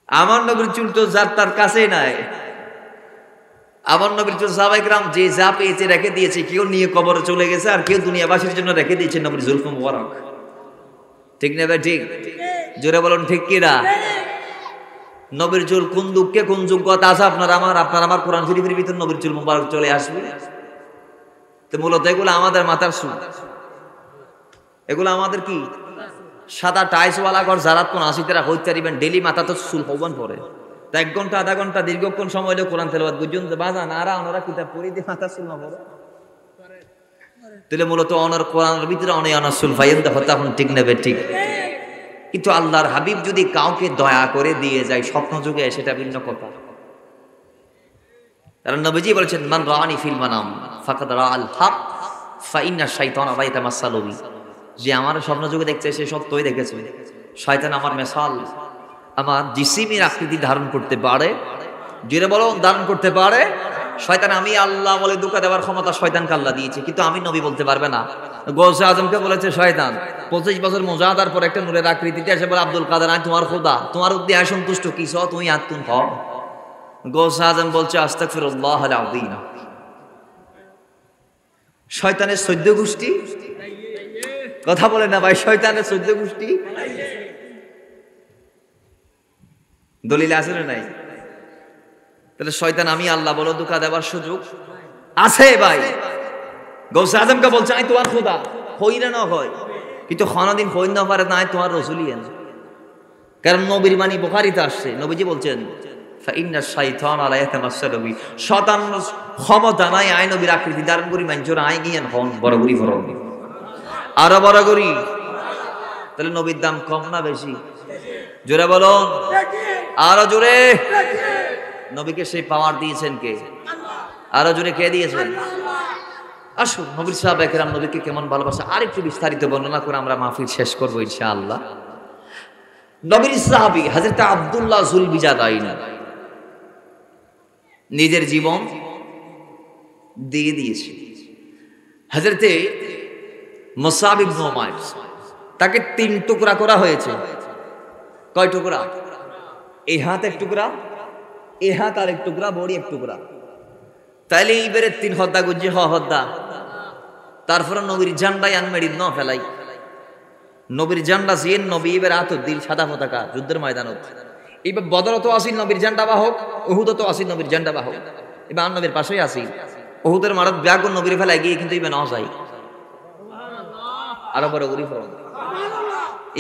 আমার নবীর চুল তো যার তার কাছে নাই। আমার নবীর চুল সাহাবায়ে কেরাম যে যা পেয়েছে রেখে দিয়েছে, কেউ নিয়ে কবরে চলে গেছে আর কেউ দুনিয়াবাসীর জন্য রেখে দিয়েছে নবীর জুলফ মোবারক। ঠিক না ভাই? ঠিক জোরে বলুন ঠিক কিনা? নবীর চুল কোন দুঃখে কোন যোগ্যতা আছে আপনার আমার কোরআন শরীফের ভিতর নবীর চুল মোবারক চলে আসবে? তো মূলত এগুলো আমাদের মাথার চুল, এগুলো আমাদের কি সাদা টাইসওয়ালা ঘর যারা কোন আসিতেরা হইতে পারিবেন ডেলি মাথা তো চুল হবেন পরে। তা 1 ঘন্টা আধা ঘন্টা দীর্ঘক্ষণ সময় হলে কোরআন তেলাওয়াত বুঝুন বাজান আর ওনারা কিতাব পড়ি দিয়ে মাথা চুল না পড়ে। তাহলে মূলত অনার কোরআনের ভিতরে অনেক অনার চুল ফাইন দেখো তখন ঠিক নেবে ঠিক। কিন্তু আল্লাহর হাবিব যদি কাউকে দয়া করে দিয়ে যায় স্বপ্ন যুগে সেটা ভিন্ন কথা। কারণ নবীজি বলেছেন মান রাআনি ফিল মানাম ফাকাদ রাআল হক ফা ইন্না শাইতানা ইয়াতামাসসালু বি। যে আমার স্বপ্ন যুগে দেখছে সে সত্যই দেখেছে। শয়তান আমার মেসাল, আমার জিসিমের আকৃতি ধারণ করতে পারে, জোরে বলো ধারণ করতে পারে। শয়তান আমি আল্লাহ বলে ধোঁকা দেওয়ার ক্ষমতা শয়তানকে আল্লাহ দিয়েছে, কিন্তু আমি নবী বলতে পারবে না। গৌসে আজমকে বলেছে শয়তান 25 বছর মোজাহাদার পর একটা নূরের আকৃতিতে এসে বলে আব্দুল কাদের আমি তোমার খোদা, তোমার উদ্দে সন্তুষ্ট কি সহ তুমি আত্মুন হও। গৌসে আজম বলছে আস্তাগফিরুল্লাহ আল আযীম। শয়তানের 14 গোষ্ঠী, কথা বলে না ভাই, শয়তানের 14 গোষ্ঠী দলিল আছে না নাই? তাহলে শয়তান আমি আল্লাহ বলো ধোঁকা দেওয়ার সুযোগ আছে ভাই। গৌসে আজমকে বলছে আমি তোমার খোদা, হই না হয়, কিন্তু কোনদিন হই না পারে না তোমার রাসূলই। কারণ নবীর বাণী বুখারীতে আসছে, নবীজি বলছেন ফাইন্না শাইতানা লা ইয়াতামাসসালু বি, শয়তান ক্ষমতা নাই আই নবীর আকৃতি ধারণ করি মানুষের আই গিয়ান হন বড় করি ফরম আরো বড় করি। তাহলে নবীর দাম কম না বেশি? জোরে বলো, আরো জোরে। নবীকে সেই পাওয়ার দিয়েছেন কে? আরো জোরে কে দিয়েছেন? আসুন নবীর সাহাবায়ে কেরাম নবীকে কেমন ভালোবাসা আরেকটু বিস্তারিত বর্ণনা করে আমরা মাহফিল শেষ করব ইনশাআল্লাহ। নবীর সাহাবী হযরত আব্দুল্লাহ যুলবিজাদাইন নিজের জীবন দিয়ে দিয়েছে। হযরতে মুসআব ইবনে উমাইর তাকে 3 টুকরা করা হয়েছে। কয় টুকরা? এই হাত এক টুকরা, এই হাত আর এক টুকরা, বড়ি এক টুকরা। তাইলে এইবারে 3 হদ্দা গুজে হদ্দা। তারপরে নবীর ঝান্ডায় আনমেড়ি ন ফেলাই, নবীর ঝান্ডা জিন নবী এবার আত দিল সাদা পতাকা যুদ্ধের ময়দানত। এবার বদরত আসিল নবীর ঝান্ডা বাহক, উহুদত আসিল নবীর ঝান্ডা বাহক। এবার নবীর পাশেই আসিল, উহুদের মারত ব্যাগুন নবীর ফেলা গিয়ে কিন্তু এবার ন যাই আরো বড় গরি ফরম।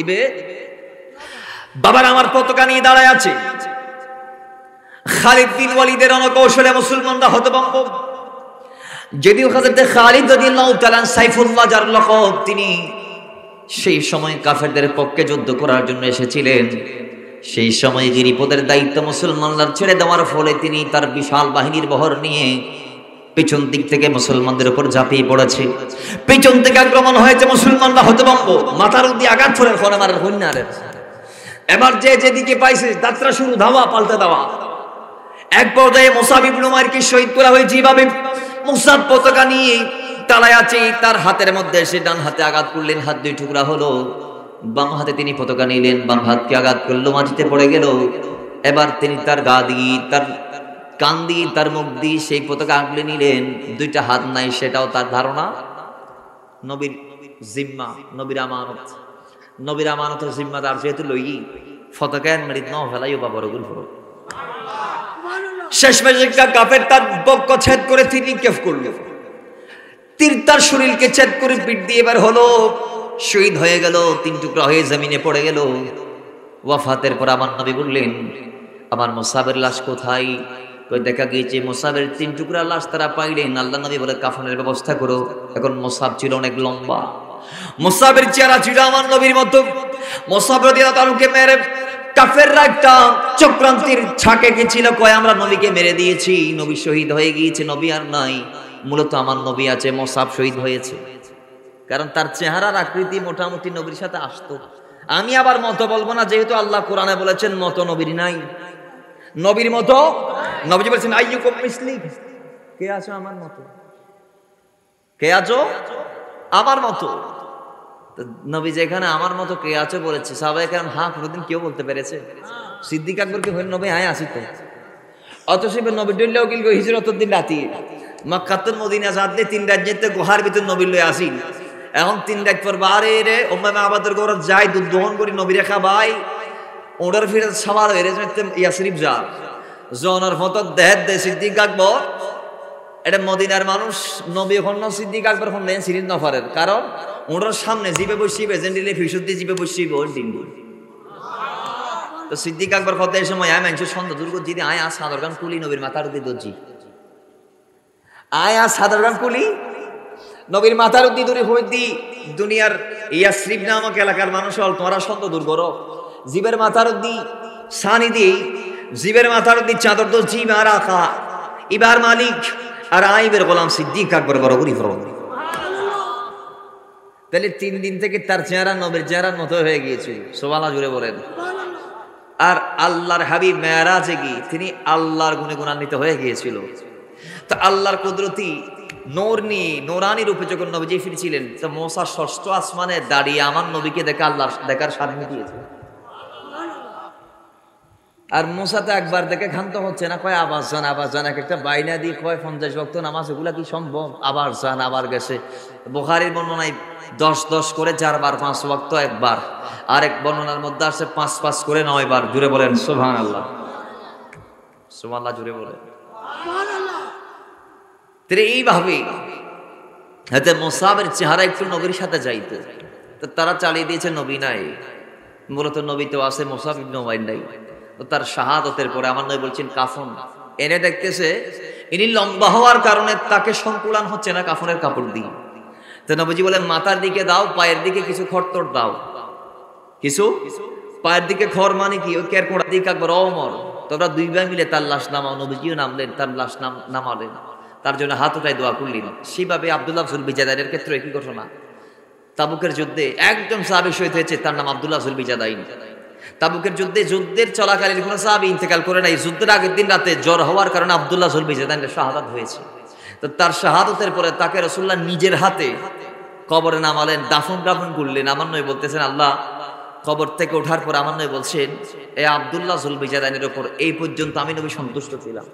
ইবে বাবার আমার পতাকা নিয়ে দাঁড়ায় আছে। খালিদ বিন ওয়ালিদের অনকৌশলে মুসলমানরা হতভম্ব। যদিও হযরত খালিদ রাদিয়াল্লাহু তাআলা সাইফুল্লাহ যার লকব, তিনি সেই সময় কাফেরদের পক্ষে যুদ্ধ করার জন্য এসেছিলেন। সেই সময় গিরিপদের দায়িত্ব মুসলমানদের ছেড়ে দেওয়ার ফলে তিনি তার বিশাল বাহিনীর বহর নিয়ে পেছন দিক থেকে মুসলমানদের উপর ঝাঁপিয়ে পড়েছে। পেছন থেকে আক্রমণ হয়েছে, মুসলমানরা হতভম্ব, মাথার উপর দিয়ে আঘাত করে ফলে মারার হন্যারে। এবার যে যেদিকে পাইছে যাত্রা শুরু, ধাওয়া পাল্টা দেওয়া। এক পর্যায়ে মুসআব ইবনে উমাইরকে শহীদ করা হয়েছে। এভাবে মুসআব পতাকা নিয়ে দাঁড়ায় আছে, তার হাতের মধ্যে এসে ডান হাতে আঘাত করলেন, হাত 2 টুকরা হলো। বাম হাতে তিনি পতাকা নিলেন, বাম হাতকে আঘাত করলো, মাটিতে পড়ে গেল। এবার তিনি তার গা দিয়ে, তার কান দিয়ে, তার মুখ দিয়ে সেই পতাকা আঁকলে নিলেন। 2টা হাত নাই, সেটাও তার ধারণা নবীর জিম্মা, নবীর আমানত। নবীর আমানতের জিম্মাদার যেহেতু লই পতাকা মেরিত ন ফেলাইও বা বড় গুল ফরক। শেষমেশ একটা কাফের তার বক্ষ ছেদ করে তিনি কেফ করল, তীর তার শরীরকে ছেদ করে পিঠ দিয়ে এবার হলো, শহীদ হয়ে গেল, 3 টুকরা হয়ে জমিনে পড়ে গেল। ওয়াফাতের পর আমার নবী বললেন আমার মুসআবের লাশ কোথায়? কই দেখা গিয়েছে মুসআবের 3 টুকরা লাশ তারা পাইলেন। আল্লাহ নবী বলে কাফনের ব্যবস্থা করো। এখন মুসআব ছিল অনেক লম্বা, মুসআবের চেহারা ছিল আমার নবীর মতো। মুসআব রাদিয়াল্লাহু তাআলাকে মেরে কাফেররা একটা চক্রান্তের ছাকে গেছিল, কয় আমরা নবীকে মেরে দিয়েছি, নবী শহীদ হয়ে গিয়েছে, নবী আর নাই। মূলত আমার নবী আছে, মুসআব শহীদ হয়েছে। কারণ তার চেহারার আকৃতি মোটামুটি নবীর সাথে আসতো। আমি আবার মত বলবো না, যেহেতু আল্লাহ কোরআনে বলেছেন মত নবীর নাই, নবীর মতো। নবীজি বলেছেন আইয়ুকুম মিসলি, কে আছো আমার মতো, কে আছো আমার মতো। নবী যেখানে আমার মতো কে আছো বলেছে, সাহাবায়ে কেরাম হ্যাঁ কোনদিন কেউ বলতে পেরেছে? সিদ্দিক আকবরকে হইল নবী হ্যাঁ আসি তো। অথচ নবী ডল্লেও গিল হিজরতের দিন রাতি মক্কাতুল মদিনা যাতে 3 রাজ্যেতে গুহার ভিতর নবী লই আসি। এখন 3 রাত পর বারে রে উম্মে মাবাদের ঘরে যাই, দুধ দহন করি নবী রেখা ভাই ওড়ার ফিরে সবার হয়ে যেতে ইয়াসরিফ যা জনের ফটো দেহ দে সিদ্দিক আকবর। এটা মদিনার মানুষ, নবী এখন সিদ্দিক আকবর এখন নেন সিরিজ নফারের, কারণ ওনার সামনে জিবে বসিবে জেন্ডিলে ফিসুদ্দি জিবে বসিবে ওর দিন। তো সিদ্দিক আকবর কত এই সময় আয় মানুষের সন্ধ্যা দুর্গ যদি আয় আ সাধারণ কুলি নবীর মাথার উদ্দি দর্জি আয় আ সাধারণ কুলি নবীর মাথার উদ্দি দূরে হই দি দুনিয়ার ইয়াসরিব নামক এলাকার মানুষ হল তোমরা সন্ধ্যা দুর্গ জীবের মাথার উদ্দি সানি দি জীবের মাথার উদ্দি চাদর দো জিব আর আখা ইবার মালিক আর আইবের গোলাম সিদ্দিক আকবর বড় করি ফরম। তাহলে 3 দিন থেকে তার চেহারা নবীর চেহারার মতো হয়ে গিয়েছিল। সুবহানাল্লাহ জুড়ে বলেন। আর আল্লাহর হাবিব মেরাজে গিয়ে তিনি আল্লাহর গুণে গুণান্বিত হয়ে গিয়েছিল। তো আল্লাহর কুদরতি নূরানি রূপে যখন নবীজি ফিরেছিলেন, তো মুসা ষষ্ঠ আসমানে দাঁড়িয়ে আমার নবীকে দেখে আল্লাহ দেখার স্বাদ মিটিয়েছে। আর মুসা তো একবার দেখে ক্ষান্ত হচ্ছে না, কয় আবার যান, এক একটা বাইনা দিয়ে কয় 50 ওয়াক্ত নামাজ, এগুলা কি সম্ভব? আবার যান, আবার গেছে। বুখারীর বর্ণনায় 10 করে 4 বার, 5 ওয়াক্ত একবার, আর এক বর্ণনার মধ্যে আছে 5 করে 9 বার। জুড়ে বলেন সুবহানাল্লাহ। সুবহানাল্লাহ জুড়ে বলেন। এইভাবে হাতে মুসাবের চেহারা একটু নবীর সাথে যাইতো, তো তারা চালিয়ে দিয়েছে নবী নাই, মূলত নবী তো আছে, মুসাব ইবনে উমাইর নাই। তো তার শাহাদাতের পরে আমার নবী বলছেন কাফন এনে দেখতেছে, ইনি লম্বা হওয়ার কারণে তাকে সংকুলান হচ্ছে না কাফনের কাপড় দিয়ে। তো নবীজি বলেন মাথার দিকে দাও, পায়ের দিকে কিছু খড়তড় দাও। কিছু পায়ের দিকে খড় মানে কি? ওই কেরকোড়া দিকে একবার অমর। তোমরা 2 ভাই মিলে তার লাশ নামাও। নবীজিও নামলেন, তার লাশ নামালেন, তার জন্য হাত উঠায় দোয়া করলেন। সেইভাবে আব্দুল্লাহ যুলবিজাদাইনের ক্ষেত্রে একই ঘটনা। তাবুকের যুদ্ধে একজন সাহাবী শহীদ হয়েছে, তার নাম আব্দুল্লাহ যুলবিজাদাইন। তাবুকের যুদ্ধের চলাকালীন কোন সাহাবী ইন্তেকাল করে নাই। যুদ্ধের আগের দিন রাতে জ্বর হওয়ার কারণে আব্দুল্লাহ যুলবিজাদাইনের শাহাদাত হয়েছে। তো তার শাহাদাতের পরে তাকে রাসূলুল্লাহ নিজের হাতে কবরে নামালেন, দাফন করলেন। আমার নবী বলতেছেন, আল্লাহ কবর থেকে ওঠার পর আমার নবী বলছেন, এ আব্দুল্লাহ যুলবিজাদাইনের উপর এই পর্যন্ত আমি নবী সন্তুষ্ট ছিলাম।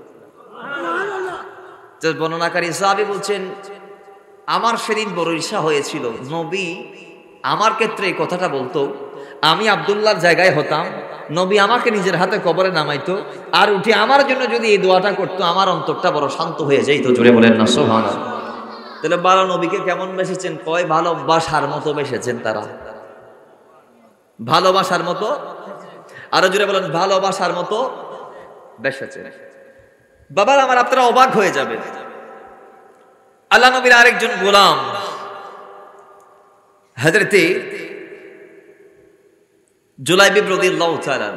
তো বর্ণনাকারী সাহাবী বলছেন, আমার সেদিন বড় ঈর্ষা হয়েছিল, নবী আমার ক্ষেত্রে এই কথাটা বলতো, আমি আব্দুল্লাহর জায়গায় হতাম, নবী আমাকে নিজের হাতে কবরে নামাইতো, আর উঠে আমার জন্য যদি এই দোয়াটা করতো, আমার অন্তরটা বড় শান্ত হয়ে যাইত। জোরে বলেন না সুবহানাল্লাহ। তাহলে বালা নবীকে কেমন বেসেছেন? কয় ভালোবাসার মতো বেসেছেন তারা, ভালোবাসার মতো। আরো জোরে বলেন, ভালোবাসার মতো বেসেছেন। বাবার আমার, আপনারা অবাক হয়ে যাবে, আল্লাহ নবীর আরেকজন গোলাম হযরতে জুলাইবিব রাদিয়াল্লাহু তাআলা,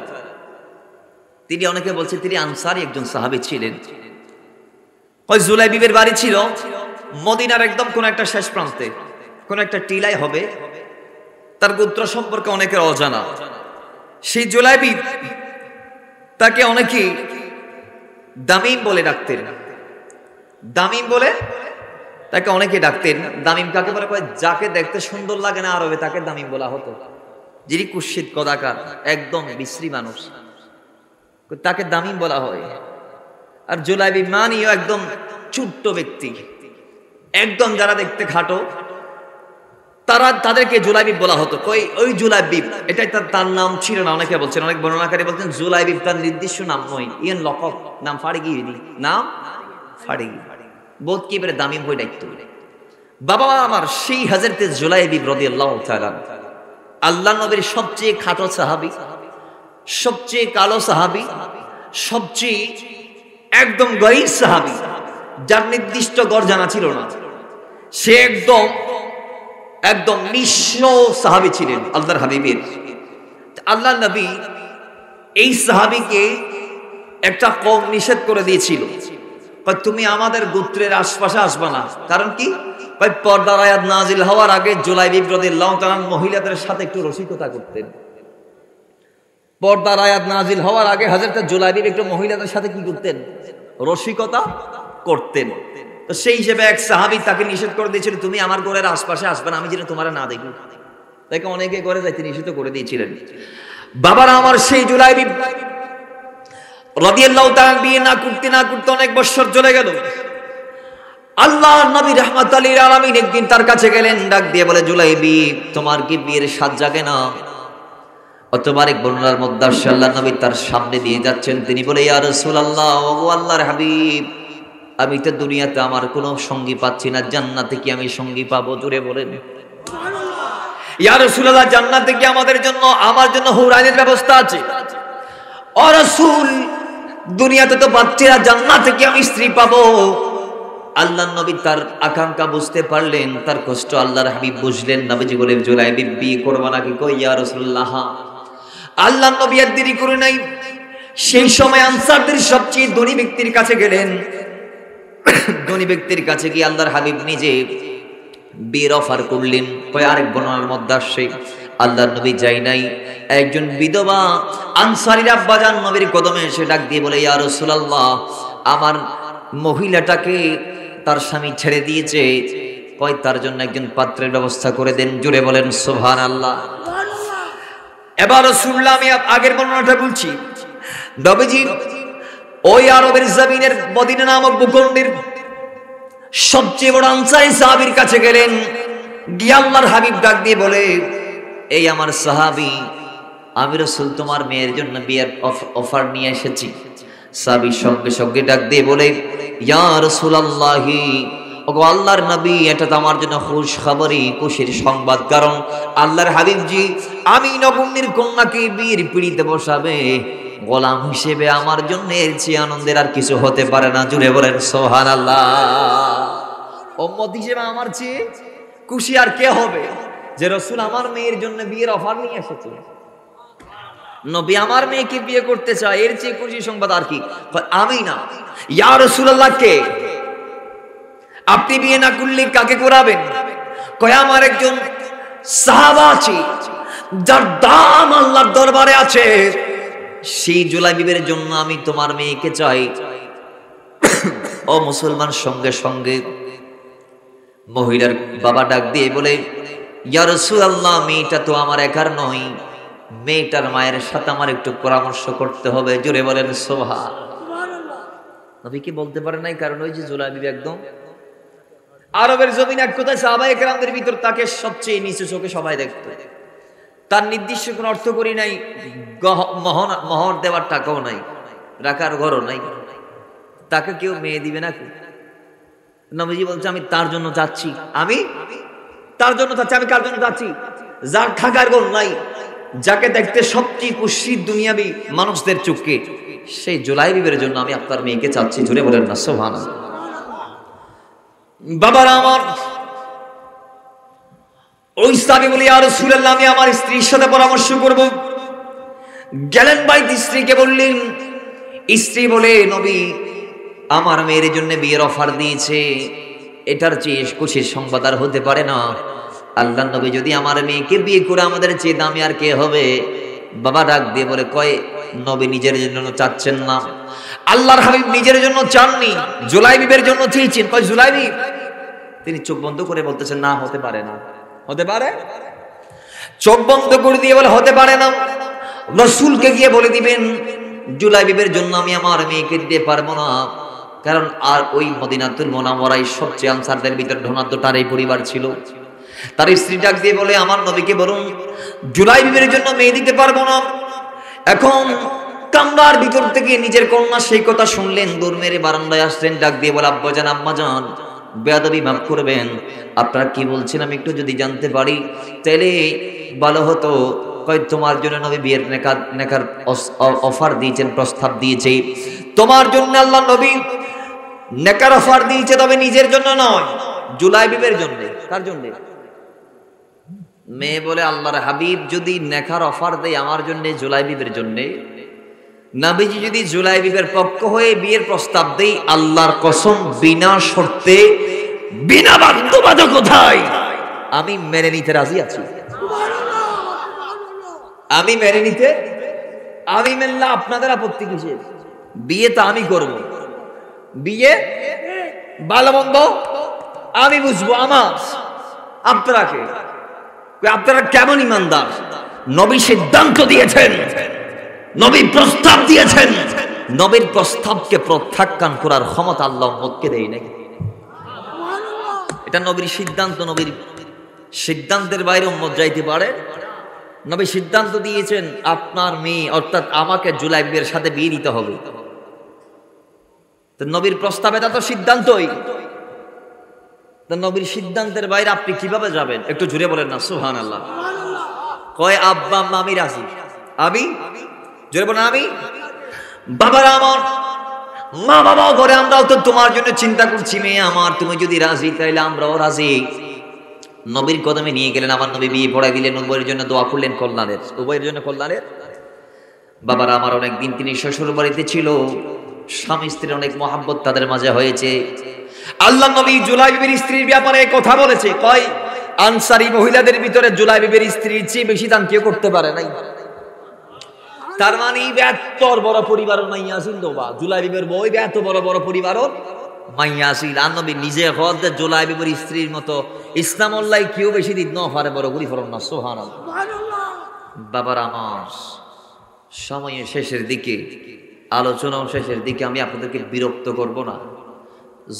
তিনি অনেকে বলছে তিনি আনসারী একজন সাহাবী ছিলেন। ওই জুলাইবিবের বাড়ি ছিল মদিনার একদম কোন একটা শেষ প্রান্তে, কোন একটা টিলায় হবে। তার গোত্র সম্পর্কে অনেকের অজানা। সেই জুলাইবিব, তাকে অনেকে দামিম বলে ডাকতেন। দামিম বলে তাকে অনেকে ডাকতেন। দামিম কাকে বলে? যাকে দেখতে সুন্দর লাগে না আরবে, তাকে দামিম বলা হতো। যিনি কুৎসিত কদাকার, একদম বিশ্রী মানুষ, তাকে দামিম বলা হয়। আর জুলাইবিব মানিও একদম ছোট্ট ব্যক্তি, একদম যারা দেখতে খাটো, তাদেরকে জুলাইবিব বলা হতো। ওই জুলাইবিব, এটাই তার নাম ছিল না। অনেকে বলছেন, অনেক বর্ণনাকারী বলছেন জুলাইবিব তার নির্দিষ্ট নাম নয়, ইয়েন লকব, নাম ফাড়ি গিয়ে নাম ফাড়ি বোধ কি বেড়ে দামিম হয়ে ডাকতো। বাবা আমার, সেই হযরতে জুলাইবিব রাদিয়াল্লাহু তাআলা আল্লাহ নবীর সবচেয়ে খাটো সাহাবী, সবচেয়ে কালো সাহাবী, সবচেয়ে একদম গরীব সাহাবী, যার নির্দিষ্ট গড় জানা ছিল না। সে একদম নিঃস্ব সাহাবী ছিলেন আল্লাহর হাবিবের। আল্লাহ নবী এই সাহাবীকে একটা কওম নিষেধ করে দিয়েছিল, তুমি আমাদের গোত্রের আশপাশে আসবা না। কারণ কি? পর্দার আয়াত নাজিল হওয়ার আগে জুলাইবিব রাদিয়াল্লাহু তাআলা মহিলাদের সাথে একটু রসিকতা করতেন। পর্দার আয়াত নাজিল হওয়ার আগে হযরত জুলাইবিব একটু মহিলাদের সাথে কি করতেন? রসিকতা করতেন। তো সেই হিসেবে এক সাহাবী তাকে নিষেধ করে দিয়েছিল, তুমি আমার ঘরের আশপাশে আসবে না, আমি যেন তোমার না দেখি। তাকে অনেকে ঘরে যাইতে নিষেধ করে দিয়েছিলেন। বাবারা আমার, সেই জুলাইবিব রাদিয়াল্লাহু তাআলা বিয়ে না করতে অনেক বছর চলে গেল। আল্লাহ নবী রাহমাতুল লিল আলামিন একদিন তার কাছে গেলেন, ডাক দিয়ে বলে, জুলাইবিব, তোমার কি বিয়ের স্বাদ জাগে না? অতবার এক বর্ণনার মধ্যে আল্লাহ নবী তার সামনে দিয়ে যাচ্ছেন। তিনি বলে, ইয়া রাসূলুল্লাহ, ওগো আল্লাহর হাবিব, আমি তো দুনিয়াতে আমার কোনো সঙ্গী পাচ্ছি না, জান্নাতে কি আমি সঙ্গী পাবো? জোরে বলেন সুবহানাল্লাহ। ইয়া রাসূলুল্লাহ, জান্নাতে কি আমার জন্য হুরাইনের ব্যবস্থা আছে? ও রাসূল, দুনিয়াতে তো পাচ্ছি না, জান্নাতে কি আমি স্ত্রী পাবো? আল্লাহর নবী তার আকাঙ্ক্ষা বুঝতে পারলেন, তার কষ্ট আল্লাহর হাবিব বুঝলেন। নবীজি বলেন, জুলাইবিব বিয়ে করবা নাকি? কই ইয়া রাসূলুল্লাহ। আল্লাহর নবী আর দেরি করে নাই, সেই সময় আনসারদের সবচেয়ে ধনী ব্যক্তির কাছে গেলেন। ধনী ব্যক্তির কাছে গিয়ে আল্লাহর হাবিব নিজে বিয়ের অফার করলেন। কয় আরেক বর্ণনার মধ্যে আসছে আল্লাহর নবী যাই নাই, একজন বিধবা আনসারীর আব্বাজান নবীর কদমে এসে ডাক দিয়ে বলে, ইয়া রাসূলুল্লাহ, আমার মহিলাটাকে তার স্বামী ছেড়ে দিয়েছে, কয় তার জন্য একজন পাত্রের ব্যবস্থা করে দেন। জোরে বলেন সুবহানাল্লাহ। এবার রাসূলুল্লাহ, আমি আগের বর্ণনাটা বলছি, নবীজি ওই আরবের জমিনের মদিনা নামক ভূখণ্ডের সবচেয়ে বড় আনসারী সাহাবীর কাছে গেলেন। গিয়ে আল্লাহর হাবিব ডাক দিয়ে বলে, এই আমার সাহাবী, আমি রাসূল তোমার মেয়ের জন্য বিয়ের অফার নিয়ে এসেছি। সাহাবী সঙ্গে সঙ্গে ডাক দিয়ে বলে, ইয়া রাসূলুল্লাহি, ওগো আল্লাহর নবী, এটা তো আমার জন্য খুশখবরি, খুশির সংবাদ। কারণ আল্লাহর হাবিবজি আমি নবমীর কন্যাকে বিয়ের পিড়িতে বসাবে গোলাম হিসেবে আমার জন্য এর চেয়ে আনন্দের আর কিছু হতে পারে না। জুড়ে বলেন সুবহানাল্লাহ। উম্মত হিসেবে আমার চেয়ে খুশি আর কে হবে যে রাসূল আমার মেয়ের জন্য বিয়ের অফার নিয়ে এসেছে। নবী আমার মেয়েকে বিয়ে করতে চায়, এর চেয়ে খুশি সংবাদ আর কি? আমি না, ইয়া রাসূলুল্লাহ, কে? আপনি বিয়ে না করলে কাকে করাবেন? কয় আমার একজন সাহাবা আছে যার দাম আল্লাহর দরবারে আছে, সেই জুলাইবিবের জন্য আমি তোমার মেয়েকে চাই। ও মুসলমান, সঙ্গে সঙ্গে মহিলার বাবা ডাক দিয়ে বলে, ইয়া রাসূলুল্লাহ, মেয়েটা তো আমার একার নয়, মেয়েটার মায়ের সাথে আমার একটু পরামর্শ করতে হবে। জোরে বলেন সুবহানাল্লাহ। নবী কি বলতে পারে নাই? কারণ ওই যে জুলাইবিব একদম আরবের জমিন, এক কথায় সাহাবায়ে কেরামদের ভিতর তাকে সবচেয়ে নিচু চোখে সবাই দেখত। তার নির্দিষ্ট কোনো অর্থ করি নাই, মোহর দেওয়ার টাকাও নাই, রাখার ঘরও নাই, তাকে কেউ মেয়ে দিবে নাকি? নবীজি বলছে, আমি তার জন্য যাচ্ছি, আমি তার জন্য যাচ্ছি। আমি কার জন্য যাচ্ছি? যার থাকার ঘর নাই, যাকে দেখতে সবচেয়ে কুৎসিত দুনিয়াবি মানুষদের চোখে, সেই জুলাইবিবের জন্য আমি আপনার মেয়েকে চাচ্ছি। জুড়ে বলেন না সুবহানাল্লাহ। বাবারা আমার, ওই সাহাবী বলে, ইয়া রাসূলুল্লাহ, আমি আমার স্ত্রীর সাথে পরামর্শ করব। গেলেন বাইত, স্ত্রীকে বললেন। স্ত্রী বলে, নবী আমার মেয়ের জন্য বিয়ের অফার দিয়েছে, এটার চেয়ে খুশির সংবাদ আর হতে পারে না। আল্লাহর নবী যদি আমার মেয়েকে বিয়ে করে আমাদের চেয়ে দামি আর কে হবে? বাবা ডাক দিয়ে বলে, কয় নবী নিজের জন্য চাচ্ছেন না, আল্লাহর হাবিব নিজের জন্য চাননি, জুলাইবিবের জন্য চেয়েছেন। কয় জুলাইবিব? তিনি চোখ বন্ধ করে বলতেছেন, না, হতে পারে না। হতে পারে? চোখ বন্ধ করে দিয়ে বলে, হতে পারে না। রাসূলকে গিয়ে বলে দিবেন, জুলাইবিবের জন্য আমি আমার মেয়েকে দিতে পারবো না। কারণ আর ওই মদিনাতুল মুনাওয়ারায় সবচেয়ে আনসারদের ভিতর ধনাঢ্য তার এই পরিবার ছিল। তার স্ত্রী ডাক দিয়ে বলে, আমার নবীকে বলুন জুলাইবিবের জন্য মেয়ে দিতে পারবো না। এখন কামরার ভিতর থেকে নিজের কন্যা সেই কথা শুনলেন, দৌড় মেরে বারান্দায় আসলেন, ডাক দিয়ে বলে, আব্বাজান, আম্মাজান, বেয়াদবি মাফ করবেন, আপনারা কি বলছেন আমি একটু যদি জানতে পারি তাহলে ভালো হতো। কয় তোমার জন্য নবী বিয়ের নেকার অফার দিয়েছেন, প্রস্তাব দিয়েছে তোমার জন্য। আল্লাহ নবী নেকার অফার দিয়েছে, তবে নিজের জন্য নয়, জুলাইবিবের জন্য। কার জন্য? মেয়ে বলে, আল্লাহর হাবিব যদি নেকার অফার দেয় আমার জন্য, জুলাইবিবের জন্য, নবীজি যদি জুলাইবিবের পক্ষ হয়ে বিয়ের প্রস্তাব দেই, আল্লাহর কসম বিনা শর্তে, বিনা বাধ্যবাধকতায় আমি মেনে নিতে রাজি আছি। আমি মেনে নিতে, আমি মেনলে আপনাদের আপত্তি কিসের? বিয়ে তো আমি করব, বিয়ে ভালো মন্দ আমি বুঝবো, আমার আপনারা কেমন ইমানদার? নবী সিদ্ধান্ত দিয়েছেন, নবী প্রস্তাব দিয়েছেন, নবীর প্রস্তাবকে প্রত্যাখ্যান করার ক্ষমতা আল্লাহ উম্মতকে দেয় নাই। এটা নবীর সিদ্ধান্ত, নবীর সিদ্ধান্তের বাইরে উম্মত যাইতে পারে? নবী সিদ্ধান্ত দিয়েছেন আপনার মেয়ে অর্থাৎ আমাকে জুলাইবিবের সাথে বিয়ে দিতে হবে। তো নবীর প্রস্তাবে তা তো সিদ্ধান্তই। তো নবীর সিদ্ধান্তের বাইরে আপনি কিভাবে যাবেন? একটু জুড়ে বলেন না সুবহানাল্লাহ। কয় আব্বা আম্মা আমি রাজি, আমি জোরে বলেন আমি। বাবারা আমার, মা বাবা ঘরে, আমরাও তো তোমার জন্য চিন্তা করছি, মেয়ে আমার, তুমি যদি রাজি তাইলে আমরাও রাজি। নবীর কদমে নিয়ে গেলেন, আমার নবী বিয়ে পড়াই দিলেন, উভয়ের জন্য দোয়া করলেন কল্যাণের, উভয়ের জন্য কল্যাণের। বাবারা আমার, অনেকদিন তিনি শ্বশুর বাড়িতে ছিল, স্বামী স্ত্রীর অনেক মহাব্বত তাদের মাঝে হয়েছে। আল্লাহ নবী জুলাই বিবির স্ত্রীর ব্যাপারে কথা বলেছে, কয় আনসারী মহিলাদের ভিতরে জুলাই বিবির স্ত্রীর চেয়ে বেশি দান কেউ করতে পারে নাই। তার মানে এত বড় পরিবারের মাইয়া ছিল বা জুলাই বিবির বই এত বড় বড় পরিবারের মাইয়া ছিল। আর নবী নিজে হদ জুলাই বিবির স্ত্রীর মতো ইসলাম আল্লাহ কেউ বেশি দিন নফারে বড় করি ফরন না। সুবহানাল্লাহ। বাবার আমার সময়ের শেষের দিকে, আলোচনাও শেষের দিকে, আমি আপনাদেরকে বিরক্ত করব না,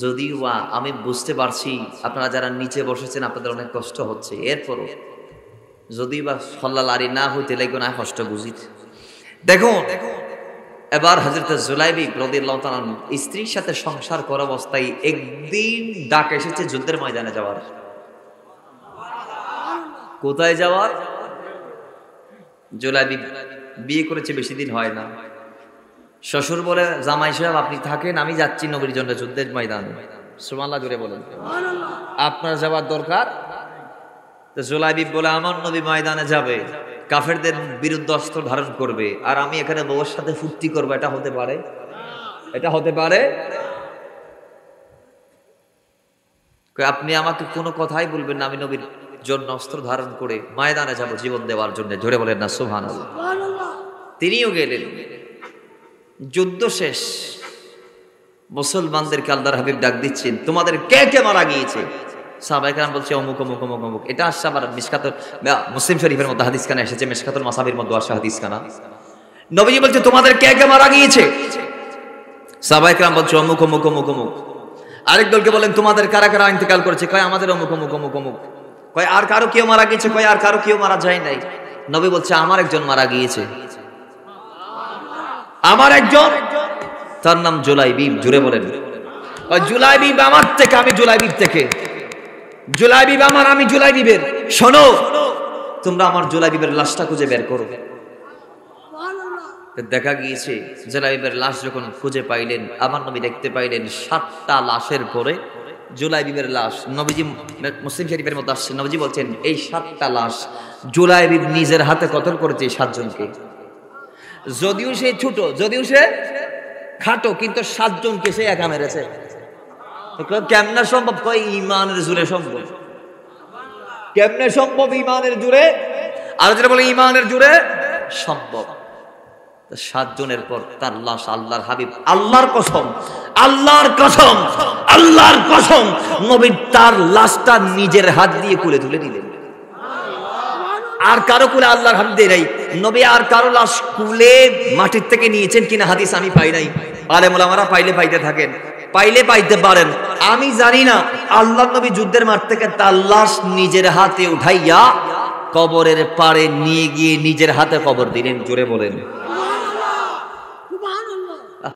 যদিও আমি বুঝতে পারছি আপনারা যারা নিচে বসেছেন আপনাদের অনেক কষ্ট হচ্ছে, এরপরও যদি বা সল্লা লারি না হইতে লাগবে না কষ্ট বুঝিত। দেখুন এবার হযরত জুলাইবি রাদিয়াল্লাহু তাআলা স্ত্রীর সাথে সংসার করা অবস্থায় একদিন ডাক এসেছে যুদ্ধের ময়দানে যাওয়ার। কোথায় যাওয়ার? জুলাইবি বিয়ে করেছে বেশি দিন হয় না। শ্বশুর বলে, জামাই সাহেব আপনি থাকেন, আমি যাচ্ছি নবীর জন্য যুদ্ধের ময়দানে। সুবহানাল্লাহ জোরে বলেন। আপনার যাওয়ার দরকার? তো জুলাইবি বলে, আমার নবী ময়দানে যাবে, কাফেরদের বিরুদ্ধে অস্ত্র ধারণ করবে, আর আমি এখানে বউয়ের সাথে ফুর্তি করবো, এটা হতে পারে? এটা হতে পারে? আপনি আমাকে কোনো কথাই বলবেন না, আমি নবীর জন্য অস্ত্র ধারণ করে ময়দানে যাব জীবন দেওয়ার জন্য। জোরে বলেন না সুবহানাল্লাহ। তিনিও গেলেন। যুদ্ধ শেষ, মুসলমানদেরকে আল্লাহর হাবিব ডাক দিচ্ছেন, তোমাদের কে কে মারা গিয়েছে? সাহাবায়ে কেরাম বলছে অমুক অমুক অমুক অমুক। এটা আসছে আবার মিশকাতুল মুসলিম শরীফের মধ্যে হাদিস খানা এসেছে, মিশকাতুল মাসাবির মধ্যে আসছে হাদিস খানা। নবীজি বলছে তোমাদের কে কে মারা গিয়েছে? সাহাবায়ে কেরাম বলছে অমুক অমুক অমুক অমুক। আরেক দলকে বলেন তোমাদের কারা কারা ইন্তেকাল করেছে? কয় আমাদের অমুক অমুক অমুক অমুক। কয় আর কারো কেউ মারা গিয়েছে? কয় আর কারো কেউ মারা যায় নাই। নবী বলছে আমার একজন মারা গিয়েছে, আমার একজন, তার নাম জুলাইবি। জুড়ে বলেন জুলাইবিব আমার থেকে, আমি জুলাইবিব থেকে, জুলাইবিব আমার, আমি জুলাইবিবের। শোনো তোমরা আমার জুলাইবিবের লাশটা খুঁজে বের করো। দেখা গিয়েছে জুলাইবিবের লাশ যখন খুঁজে পাইলেন, আমার নবী দেখতে পাইলেন 7টা লাশের পরে জুলাইবিবের লাশ। নবীজি মুসলিম শরীফের মধ্যে আসছে, নবীজি বলছেন এই 7টা লাশ জুলাইবিব নিজের হাতে কতল করেছে 7 জনকে। যদিও সে ছোট, যদিও সে খাটো, কিন্তু 7 জনকে সে একা মেরেছে। কেমনে সম্ভব? কয় ইমানের জোরে সম্ভব। কেমনে সম্ভব? ইমানের জোরে। আর যেটা বলে ইমানের জোরে সম্ভব। 7 জনের পর তার লাশ আল্লাহর হাবিব, আল্লাহর কসম, আল্লাহর কসম, আল্লাহর কসম, নবী তার লাশটা নিজের হাত দিয়ে কুলে তুলে নিলেন। আর কারো কুলে আল্লাহর হাবিব দেয় নাই। নবী আর কারো লাশ কুলে মাটির থেকে নিয়েছেন কিনা হাদিস আমি পাই নাই। আলেম ওলামারা পাইলে পাইতে থাকেন, পাইলে পাইতে পারেন, আমি জানি না। আল্লাহর নবী যুদ্ধের মাঠ থেকে তার লাশ নিজের হাতে উঠাইয়া কবরের পাড়ে নিয়ে গিয়ে নিজের হাতে কবর দিলেন। জোরে বলেন।